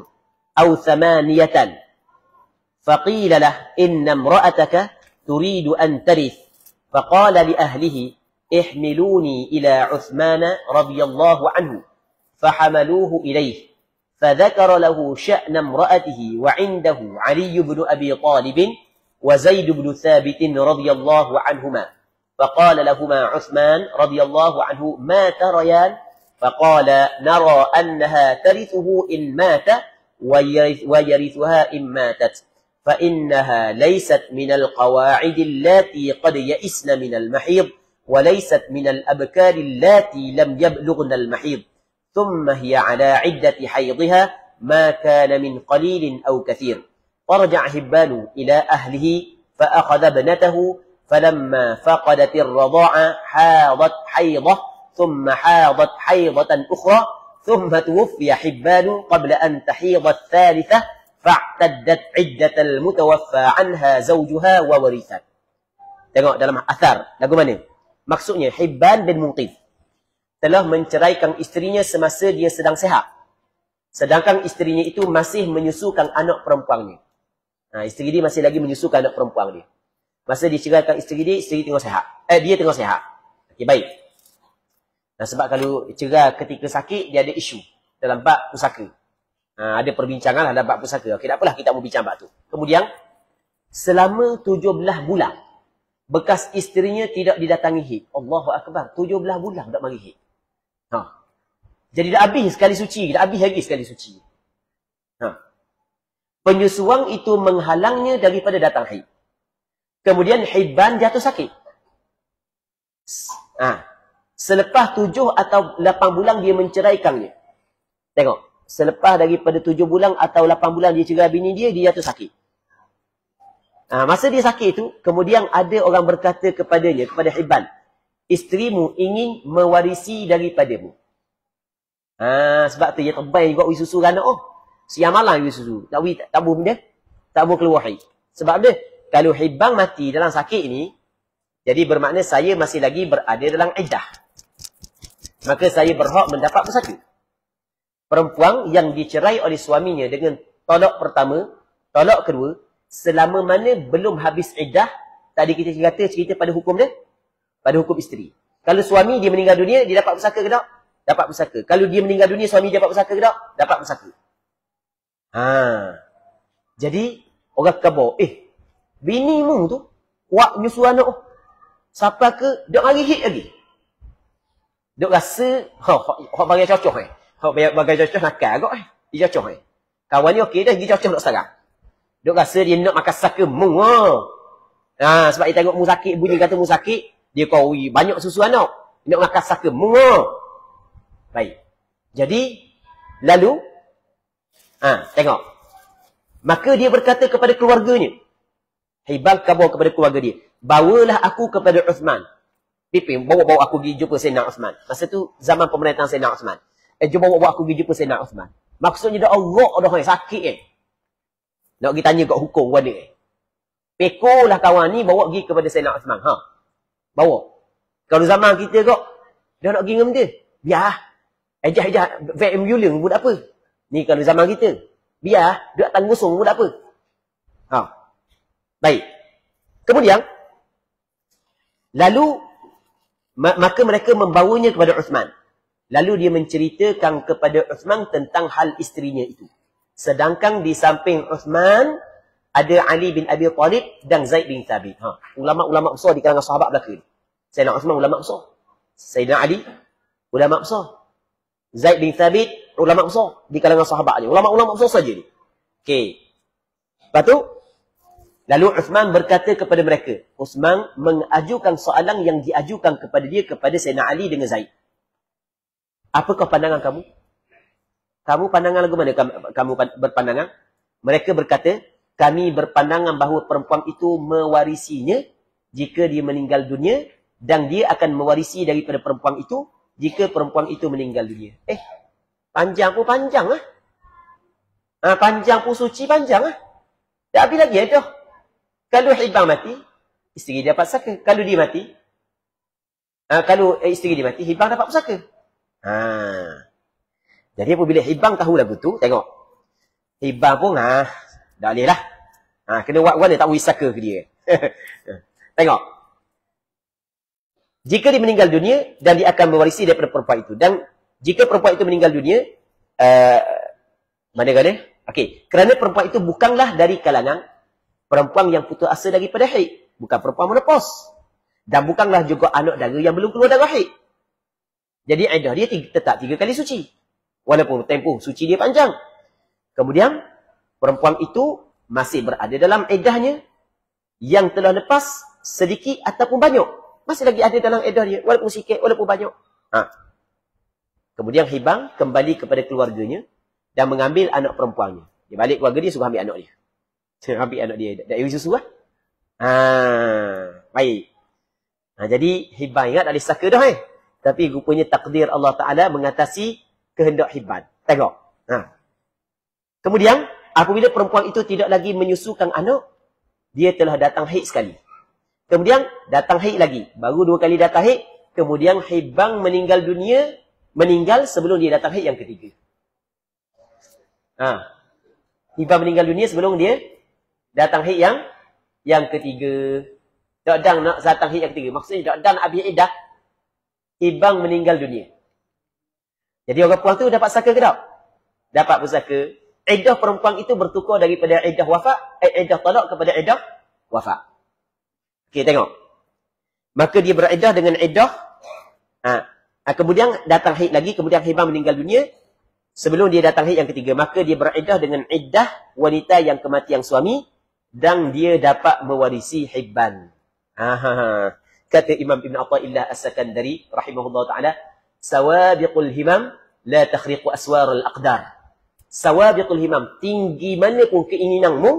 أو 8 فقيل له إن امرأتك تريد أن ترث فقال لأهله احملوني إلى عثمان رضي الله عنه فحملوه إليه فذكر له شأن امرأته وعنده علي بن أبي طالب وزيد بن ثابت رضي الله عنهما فقال لهما عثمان رضي الله عنه ما تريان فقال نرى أنها ترثه إن مات ويرثها إن ماتت فإنها ليست من القواعد اللاتي قد يئسن من المحيض وليست من الأبكار اللاتي لم يبلغن المحيض ثم هي على عدة حيضها ما كان من قليل أو كثير فرجع هبان إلى أهله فأخذ ابنته فلما فقدت الرضاعة حاضت حيضة ثم حاضت حيضة أخرى ثم توفي حبان قبل أن تحيض الثالثة فاعتدت عدة المتوفى عنها زوجها وورثت. Tengok dalam athar lagu mana? Maksudnya Hibban bin Munqidh telah menceraikan isterinya semasa dia sedang sihat. Sedangkan isterinya itu masih menyusukan anak perempuannya. Isteri dia masih lagi menyusukan anak perempuan dia. Masa dia ceraikan isteri dia tengah sihat. Dia tengah sihat. Baik. Dan sebab kalau cerai ketika sakit, dia ada isu dalam bab pusaka. Ada perbincangan dalam bab pusaka. Tak apalah, kita mau bincang bab tu. Kemudian, selama 17 bulan, bekas isterinya tidak didatangi haid. Allahu Akbar. 17 bulan tak mari haid. Jadi dah habis sekali suci. Dah habis lagi sekali suci. Penyusuan itu menghalangnya daripada datang haid. Kemudian Hibban jatuh sakit. Selepas 7 atau 8 bulan dia menceraikannya. Tengok. Selepas daripada 7 bulan atau 8 bulan dia cerai bini dia jatuh sakit. Masa dia sakit itu, kemudian ada orang berkata kepadanya, kepada Hibban, isterimu ingin mewarisi daripadamu. Sebab tu dia terbaik juga susu anak. Siang malam susu. Tak boleh benda. Tak boleh keluar air. Sebab dia, kalau Hibban mati dalam sakit ni, jadi bermakna saya masih lagi berada dalam iddah. Maka saya berhak mendapat pusaka. Perempuan yang dicerai oleh suaminya dengan tolak pertama, tolak kedua, selama mana belum habis iddah, tadi kita cerita pada hukum dia, pada hukum isteri. Kalau suami dia meninggal dunia, dia dapat pusaka ke tak? Dapat pusaka. Kalau dia meninggal dunia, suami dia dapat pusaka ke tak? Dapat pusaka. Jadi, orang khabar, binimu tu, kuat nyusu anak. Siapa ke, duk hari hit lagi. Duk rasa, hak bagi cocok Hak bagi cocok nakal agak dia cocok Kawan ni okey dah, dia cocok nak sarang. Duk rasa dia nak makan saka mung. Sebab dia tengok mu sakit, bunyi kata mu sakit, dia kau banyak susu anak. Dia nak makan saka mung. Baik. Jadi, lalu, tengok. Maka dia berkata kepada keluarganya. Hibban khabar kepada keluarga dia. Bawalah aku kepada Uthman. Pipin, bawa aku pergi jumpa Sayyidina Uthman. Masa tu, zaman pemerintahan Sayyidina Uthman. Bawa aku pergi jumpa Sayyidina Uthman. Maksudnya dah Allah dah sakit Nak pergi tanya kat hukum kepada Pekolah kawan ni bawa pergi kepada Sayyidina Uthman. Bawa. Kalau zaman kita kok, dah nak pergi dengan dia. Biar. Ejah, VM Yuling buat apa? Ni kalau zaman kita. Biar, dia tanggung gosong buat apa? Baik. Kemudian, lalu, maka mereka membawanya kepada Uthman. Lalu dia menceritakan kepada Uthman tentang hal isterinya itu. Sedangkan di samping Uthman, ada Ali bin Abi Talib dan Zaid bin Thabit. Ulama-ulama besar di kalangan sahabat belakang. Sayyidina Uthman ulama besar. Sayyidina Ali, ulama besar. Zaid bin Thabit, ulama besar di kalangan sahabat ni. Ulama-ulama besar saja ni. Okey. Lepas tu, lalu Uthman berkata kepada mereka. Uthman mengajukan soalan yang diajukan kepada dia, kepada Sayyidina Ali dengan Zaid. Apakah pandangan kamu? Kamu pandangan lagu mana kamu berpandangan? Mereka berkata, kami berpandangan bahawa perempuan itu mewarisinya jika dia meninggal dunia, dan dia akan mewarisi daripada perempuan itu jika perempuan itu meninggal dunia. Panjang pun panjang lah. Panjang pun suci panjang lah. Tak habis lagi dah. Kalau Hibban mati, isteri dia dapat pusaka. Kalau dia mati, kalau isteri dia mati, Hibban dapat pusaka. Jadi apabila Hibban tahu lagu tu, tengok. Hibban pun, dah boleh lah. Kena buat tak boleh saka ke dia. Tengok. Jika dia meninggal dunia, dan dia akan mewarisi daripada perempuan itu. Dan jika perempuan itu meninggal dunia, mana kata? Okey, kerana perempuan itu bukanlah dari kalangan perempuan yang putus asa daripada haid. Bukan perempuan menopause. Dan bukanlah juga anak dara yang belum keluar darah haid. Jadi iddah dia tetap 3 kali suci. Walaupun tempoh suci dia panjang. Kemudian, perempuan itu masih berada dalam iddahnya yang telah lepas sedikit ataupun banyak. Masih lagi ada dalam iddah dia. Walaupun sikit, walaupun banyak. Kemudian Hibban kembali kepada keluarganya dan mengambil anak perempuannya. Dia balik keluarga dia, suruh ambil anak dia. Ambil anak dia. Dari susu lah. Baik. Jadi Hibban ingat ada saka dah Tapi rupanya takdir Allah Ta'ala mengatasi kehendak Hibban. Tengok. Kemudian, apabila perempuan itu tidak lagi menyusukan anak, dia telah datang haid sekali. Kemudian, datang haid lagi. Baru 2 kali datang haid. Kemudian, Hibban meninggal dunia, meninggal sebelum dia datang haid yang ketiga. Hibban meninggal dunia sebelum dia datang haid yang ketiga. Tak dang nak datang haid yang ketiga. Maksudnya, tak dang nak habis iddah. Hibban meninggal dunia. Jadi orang perempuan tu dapat saka ke tak? Dapat pusaka. Iddah perempuan itu bertukar daripada iddah wafat, iddah talak kepada iddah wafat. Okey, tengok. Maka dia beriddah dengan iddah. Kemudian datang haid lagi, kemudian Hibban meninggal dunia. Sebelum dia datang haid yang ketiga, maka dia beriddah dengan iddah wanita yang kematian suami, dan dia dapat mewarisi Hibban. Kata Imam Ibn Atha'illah As-Sakandari rahimahullah ta'ala, sawabiqul himam la takhriqu aswar al-aqdar. Sawabiqul himam, tinggi mana pun keinginanmu,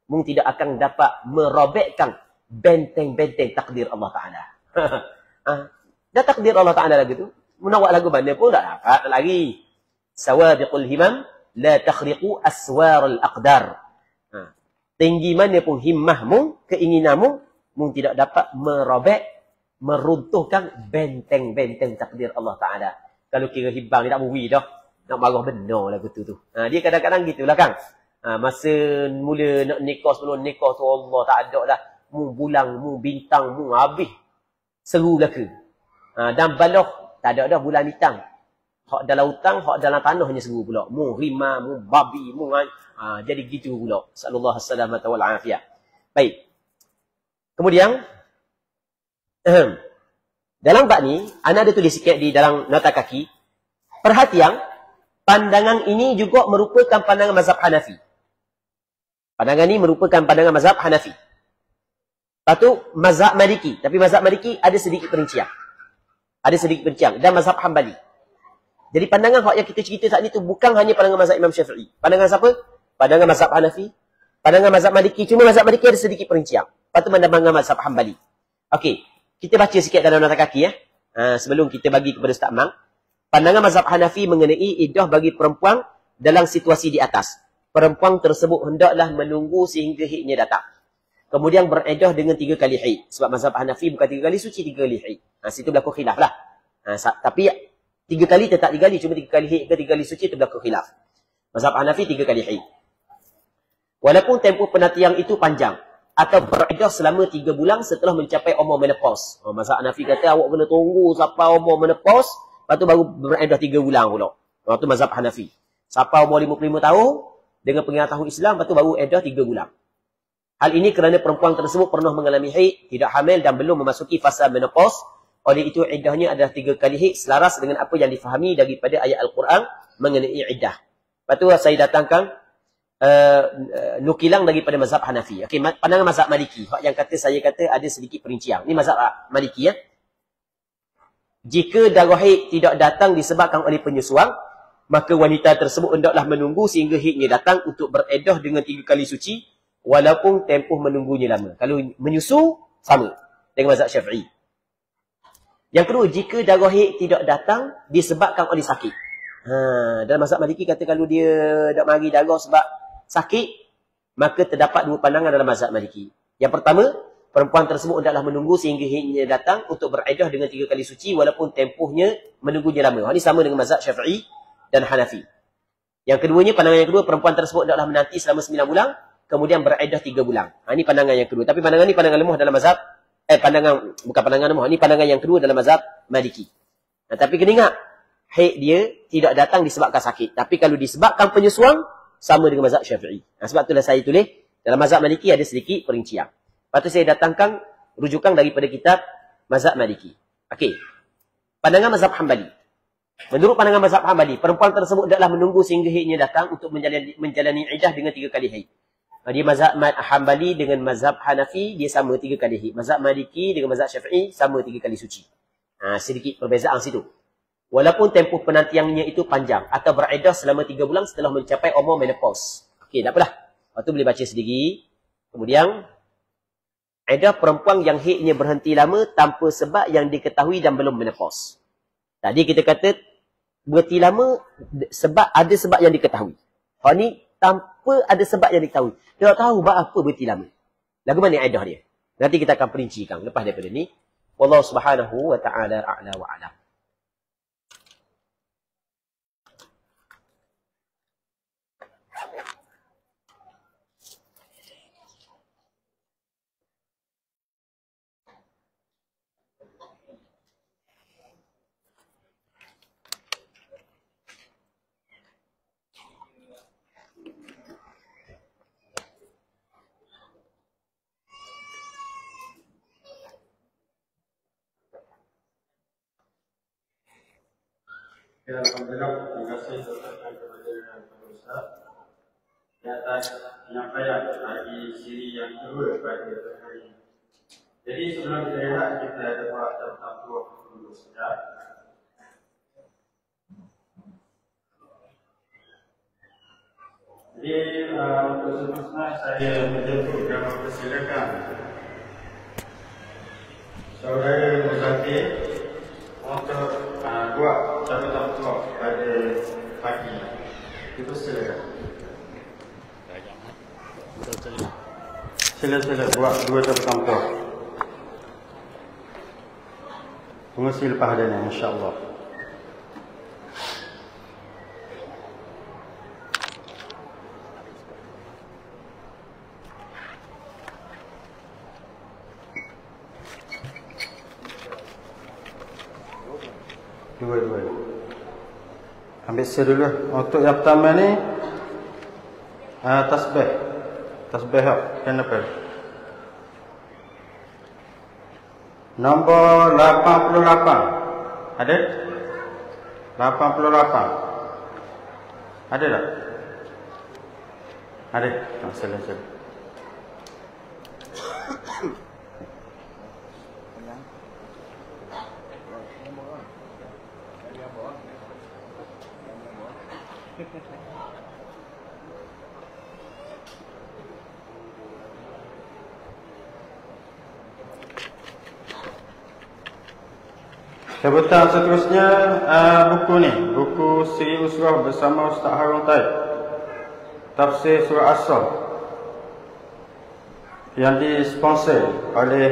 mung tidak akan dapat merobekkan benteng-benteng takdir Allah Ta'ala. Dah takdir Allah Ta'ala lagu tu. Menawak lagu mana pun tak dapat lagi. Sawabiqul himam la takhriqu aswar al-aqdar. Tinggi mana pun himmahmu, keinginanmu, mung tidak dapat merobek, meruntuhkan benteng-benteng takdir Allah Ta'ala. Kalau kira hibang dia tak buri dah. Nak marah benar lagu tu. Dia kadang-kadang gitulah kan. Masa mula nak nikah, sebelum nikah tu Allah tak ada dah. Mu bulang, mu bintang, mu habis. Seru belaka. Dan baloh tak ada dah bulan bintang. Hak dalam hutang, hak dalam tanah hanya seru pula. Mu rimah, mu babi, mu jadi gitu pula. Sallallahu alaihi wasallam wal afiyah. Baik. Kemudian dalam bab ni, ana ada tulis sikit di dalam nota kaki. Perhatian, pandangan ini juga merupakan pandangan mazhab Hanafi. Pandangan ini merupakan pandangan mazhab Hanafi. Lepas tu, mazhab Maliki. Tapi mazhab Maliki ada sedikit perincian. Ada sedikit perincian. Dan mazhab Hanbali. Jadi pandangan yang kita cerita saat ni tu bukan hanya pandangan mazhab Imam Syafi'i. Pandangan siapa? Pandangan mazhab Hanafi. Pandangan mazhab Maliki. Cuma mazhab Maliki ada sedikit perincian. Lepas tu pandangan mazhab Hanbali. Okey. Kita baca sikit dalam nota kaki ya. Sebelum kita bagi kepada Ustaz Mang. Pandangan mazhab Hanafi mengenai iddah bagi perempuan dalam situasi di atas. Perempuan tersebut hendaklah menunggu sehingga haidnya datang. Kemudian beriddah dengan 3 kali haid. Sebab mazhab Hanafi bukan 3 kali suci, 3 kali haid. Situ berlaku khilaf lah. Tapi 3 kali tetap 3 kali. Cuma 3 kali haid ke 3 kali suci itu berlaku khilaf. Mazhab Hanafi 3 kali haid. Walaupun tempoh penantian itu panjang. Atau beriddah selama 3 bulan setelah mencapai umur menopause. Mazhab Hanafi kata awak kena tunggu sampai umur menopause. Lepas tu baru beriddah 3 bulan pula. Itu mazhab Hanafi. Sampai umur 55 tahun. Dengan pengetahuan Islam. Lepas tu baru iddah 3 bulan. Hal ini kerana perempuan tersebut pernah mengalami haid, tidak hamil dan belum memasuki fasa menopause. Oleh itu iddahnya adalah 3 kali haid selaras dengan apa yang difahami daripada ayat Al-Quran mengenai iddah. Lepas tu saya datangkan nukilan daripada mazhab Hanafi. Okey, pandangan mazhab Maliki. Yang saya kata ada sedikit perincian. Ini mazhab Maliki ya. Jika darah haid tidak datang disebabkan oleh penyusuan, maka wanita tersebut hendaklah menunggu sehingga haidnya datang untuk beriddah dengan 3 kali suci. Walaupun tempoh menunggunya lama. Kalau menyusu, sama. Dengan mazhab Syafi'i. Yang kedua, jika darah haid tidak datang disebabkan oleh sakit. Dalam mazhab Maliki kata kalau dia tak mari darah sebab sakit, maka terdapat 2 pandangan dalam mazhab Maliki. Yang pertama, perempuan tersebut hendaklah menunggu sehingga haidnya datang untuk beriddah dengan 3 kali suci walaupun tempohnya menunggunya lama. Ini sama dengan mazhab Syafi'i dan Hanafi. Yang keduanya, pandangan yang kedua, perempuan tersebut hendaklah menanti selama 9 bulan. Kemudian beriddah 3 bulan. Ini pandangan yang kedua. Tapi pandangan ini pandangan lemah dalam mazhab. Bukan pandangan lemah. Ini pandangan yang kedua dalam mazhab Maliki. Tapi kena ingat. Haid dia tidak datang disebabkan sakit. Tapi kalau disebabkan penyusuan, sama dengan mazhab Syafi'i. Sebab itulah saya tulis. Dalam mazhab Maliki ada sedikit perincian. Lepas tu saya datangkan rujukan daripada kitab mazhab Maliki. Okey. Pandangan mazhab Hanbali. Menurut pandangan mazhab Hanbali, perempuan tersebut hendaklah menunggu sehingga haidnya datang untuk menjalani iddah dengan 3 kali haid. Dia mazhab Hanbali dengan mazhab Hanafi, dia sama 3 kali haid. Mazhab Maliki dengan mazhab Syafi'i, sama 3 kali suci. Sedikit perbezaan situ. Walaupun tempoh penantiannya itu panjang. Atau beriddah selama 3 bulan setelah mencapai umur menopause. Okey, tak apalah. Lepas tu boleh baca sendiri. Kemudian, iddah perempuan yang haidnya berhenti lama tanpa sebab yang diketahui dan belum menopause. Tadi kita kata, berhenti lama sebab ada sebab yang diketahui. Hal ni, tanpa ada sebab yang diketahui. Dia tak tahu apa berhenti lama. Lagu mana iddah dia? Nanti kita akan perincikan lepas daripada ni. Wallahu subhanahu wa ta'ala a'la wa a'lam. Alhamdulillah, terima kasih kepada Ustaz di atas penyampaian bagi siri yang kedua pada hari ini. Jadi sebelum kita lihat, kita ada buat tafsir dulu sekejap. Jadi Jadi untuk seterusnya saya menjemput dan mempersilakan Saudara Muzakir untuk buat catatan talk pada pagi. Itu silakan. Sila buat 2 catatan talk. Mengisi lepas adanya insya-Allah. Dua. Ambil saya dulu. Untuk yang pertama ni tasbih kenapa? Nombor 88. Ada? 88. Ada tak? Ada. Salah. Sebutan seterusnya buku ni, buku Sri Usrah bersama Ustaz Harun Taib, Tafsir Surah As-Saff, yang disponsor oleh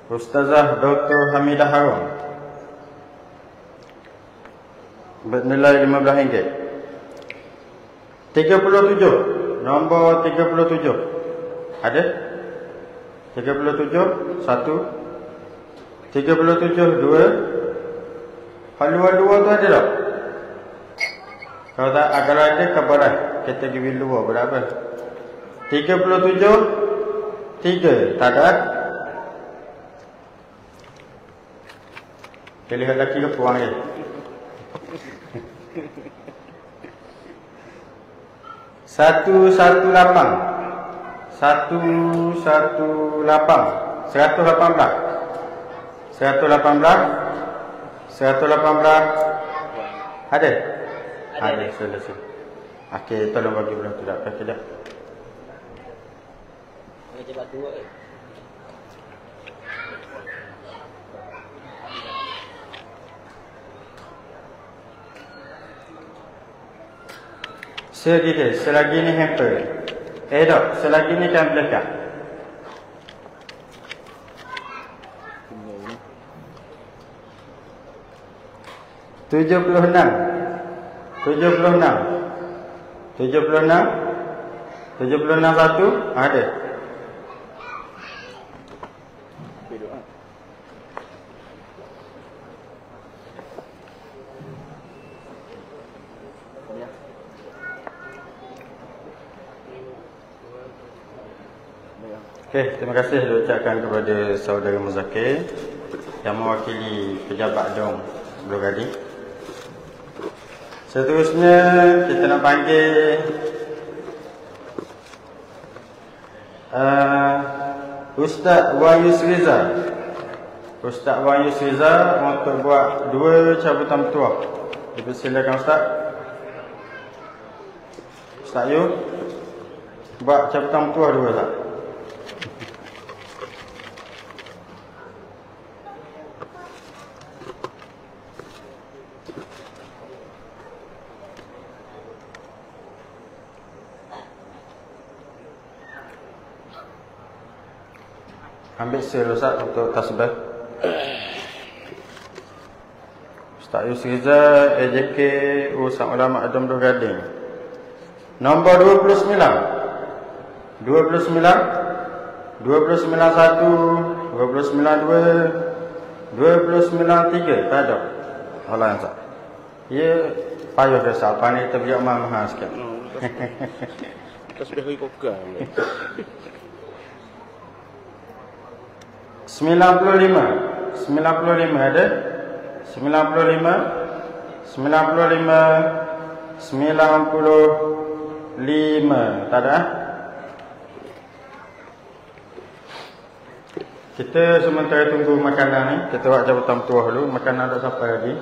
Ustazah Dr. Hamidah Harun, bernilai RM15. 37, nombor 37. Ada? 37, 1. 37, 2. Haluan 2 tu ada tak? Kalau tak, agar ada kabaran kategori luar berapa? 37, 3. Tak ada? Kita lihat lelaki ke puang je. 118. 118. 118. Ada? Ada. Selesai. Okey, tolong bagi belah tu dah. Kaki dah. Cepat tua ke? Selagi ni hamper. Tak, selagi ni kan belakang. Tujuh puluh enam satu. Ada. Okey, terima kasih diucapkan kepada Saudara Muzakir yang mewakili pejabat Dong Blogadi. Seterusnya kita nak panggil Ustaz Wahyu Sriza. Ustaz Wahyu Sriza untuk buat 2 cabutan petuah. Dipersilakan Ustaz. Ustaz Yu buat cabutan petuah 2 Ustaz. Ambil sel Ustaz untuk tasbih. Ustaz Yusriza AJK Urusan Ulama Adam Dua Gading. Nombor 29. 29 1, 29 2, 29 3. Tak ada. Allah Ustaz. Ya payah dah Ustaz. Pandai terbiak mahal sikit. Tasbih kokang. 95 ada? 95 tak ada? Kita sementara tunggu makanan ni. Kita buat jabatan tuah dulu. Makanan tak sampai lagi.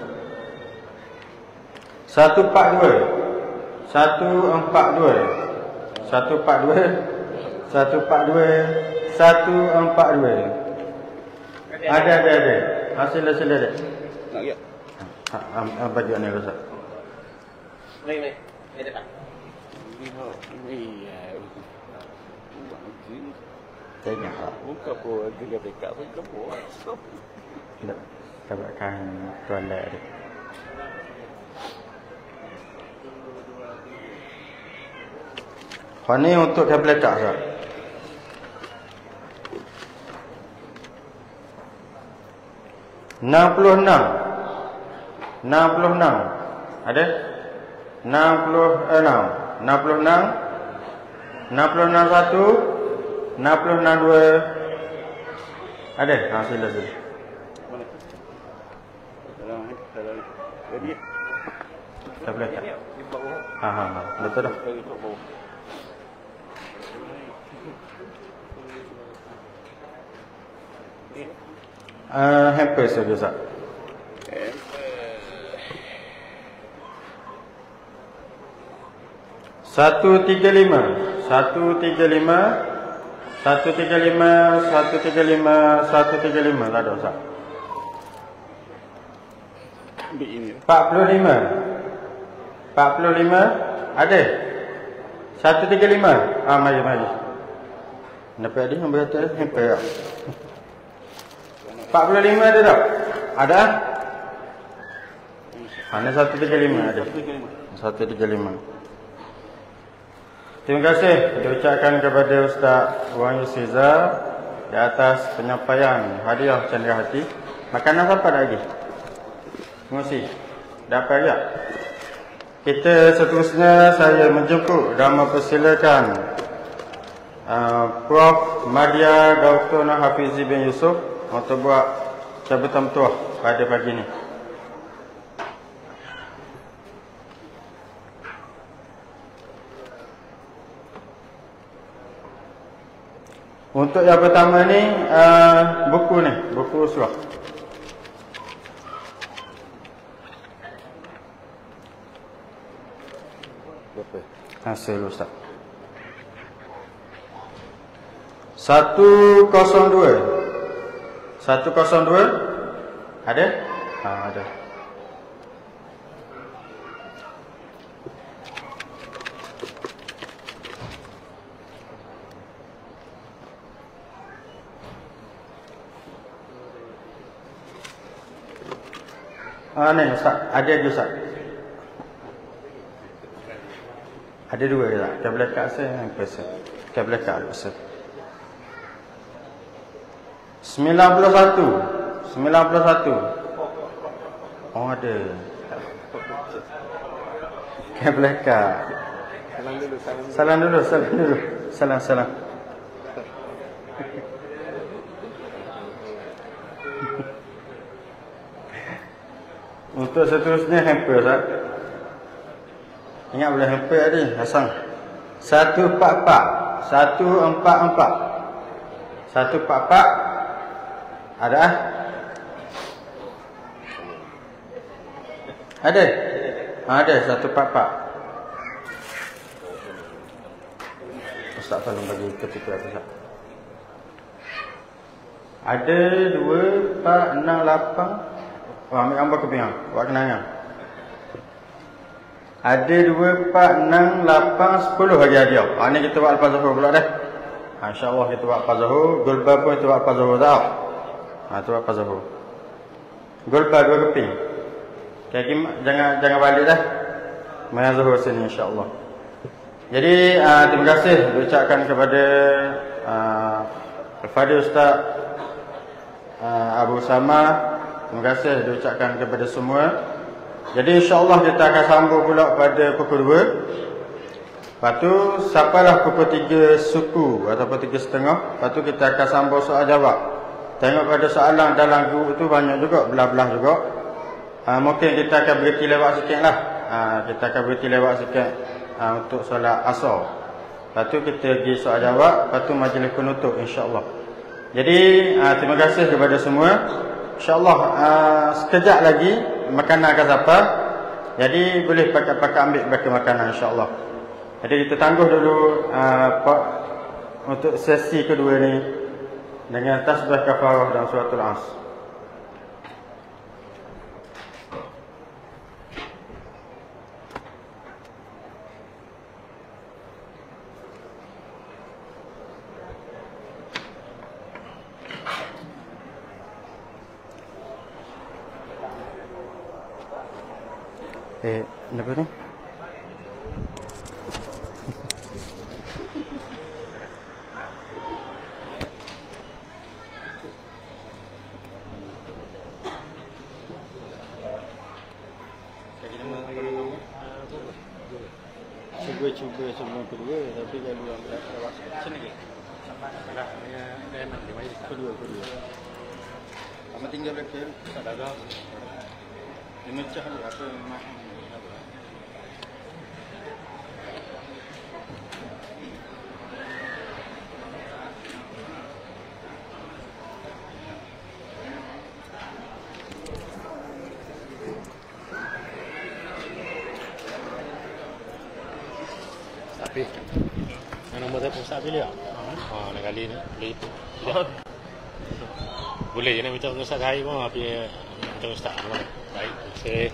142 142. 142. 142. 142. Ada. Sila ada. Nak ya? Baju ni rosak. Mari depan. Tengok tak? Buka pun, tiga backup pun ke pun. Tak. Tabakkan toilet dia. Ni untuk kabel letak tak? 66. Ada? 66. 66 1. 66 2. Ada? Sila. Mana? Dalam. Jadi. Kabel letak. Di bawah. Betul dah. Di bawah. Hampers saja Ustaz. 135. 135. 135. Tak ada Ustaz. Ambil ini. 45. Ada? 135. Mari. Nampak dia ambil atas hamper. 45 ada tak? Ada? Mana 135 ada? 135. Terima kasih diucapkan kepada Ustaz Wan Yusiza di atas penyampaian hadiah cendera hati. Makanan siapa lagi? Mesti dapat tak? Kita seterusnya saya menjemput dan mempersilakan Prof. Madya Dr. Hafizi bin Yusuf untuk buat cabutan tuah pada pagi ini. Untuk yang pertama ni buku surah. Berapa? Hasil Ustaz. 102. 102 ada? Ada. Ni Ustaz, ada je Ustaz. Ada dua je tak? Kabel lekat saya yang pesan. Kabel lekat pesan. 91. Oh ada. Kabel lekat. Salam dulu. Salam. Untuk seterusnya hamper Ustaz. Ingat boleh hamper tadi Hasan. 144. 144. Ada? Ada? Ada 144. Ustaz tolong bagi ketika Ustaz. Ada 2, 4, 6, 8. Ambil gambar kepingan. Buat kenangan. Ada 2, 4, 6, 8, 10 lagi hadiah. Ni kita buat Alfa Zuhur pula dah. InsyaAllah kita buat Alfa Zuhur. Gulba pun kita buat Alfa Zuhur tau. Itu Alfa Zuhur. Gulba 2 keping. Kaki jangan balik dah. Main Zuhur sini insyaAllah. Jadi terima kasih diucapkan kepada Al-Fadhil Ustaz Abu Sama. Terima kasih diucapkan kepada semua. Jadi insyaAllah kita akan sambung pula pada pukul 2. Lepas tu sampailah pukul 3 suku ataupun 3.30. Lepas tu kita akan sambung soal jawab. Tengok pada soalan dalam grup tu banyak juga, belah-belah juga. Mungkin kita akan berhenti lewat sikit lah. Kita akan berhenti lewat sikit untuk solat asar. Lepas tu kita pergi soal jawab. Lepas tu majlis penutup insyaAllah. Jadi terima kasih kepada semua. InsyaAllah sekejap lagi makanan akan sampai. Jadi boleh pakai ambil bakal makanan insya-Allah. Jadi kita tangguh dulu untuk sesi kedua ni dengan tasbih kafarah dan suratul Asr. Apa tu? Cuba sebelum kedua, tapi kalau ambil lewat sini lagi. Dah, dia nak dia mai kedua. Sama tinggal belakang, tak ada. Ini cah apa mak. Tapi nombor saya pusat pilih tak? Nak kali ni boleh itu. Boleh je nak minta Ustaz Zahir pun tapi minta Ustaz pun. Baik, okey.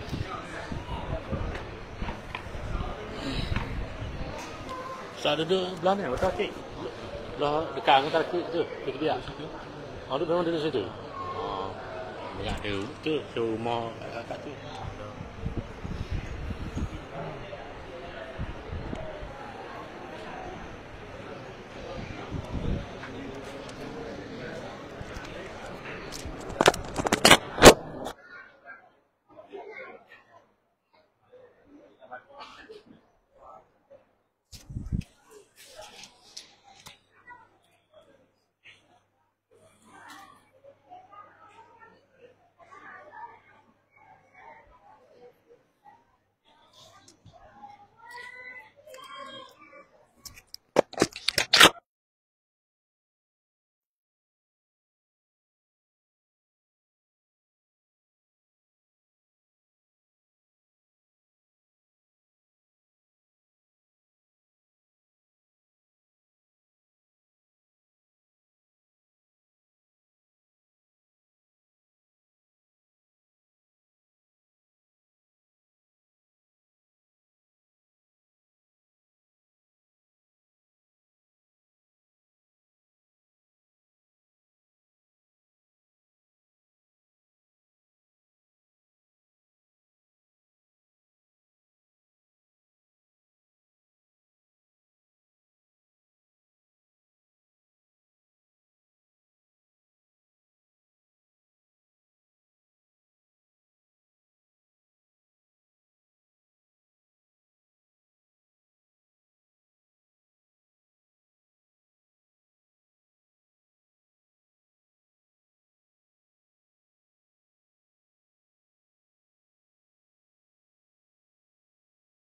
Ustaz duduk belah ni, betul kek. Belah dekat dengan kek tu, dekat dia. Duduk memang duduk situ. Banyak ada tu, rumah kat tu.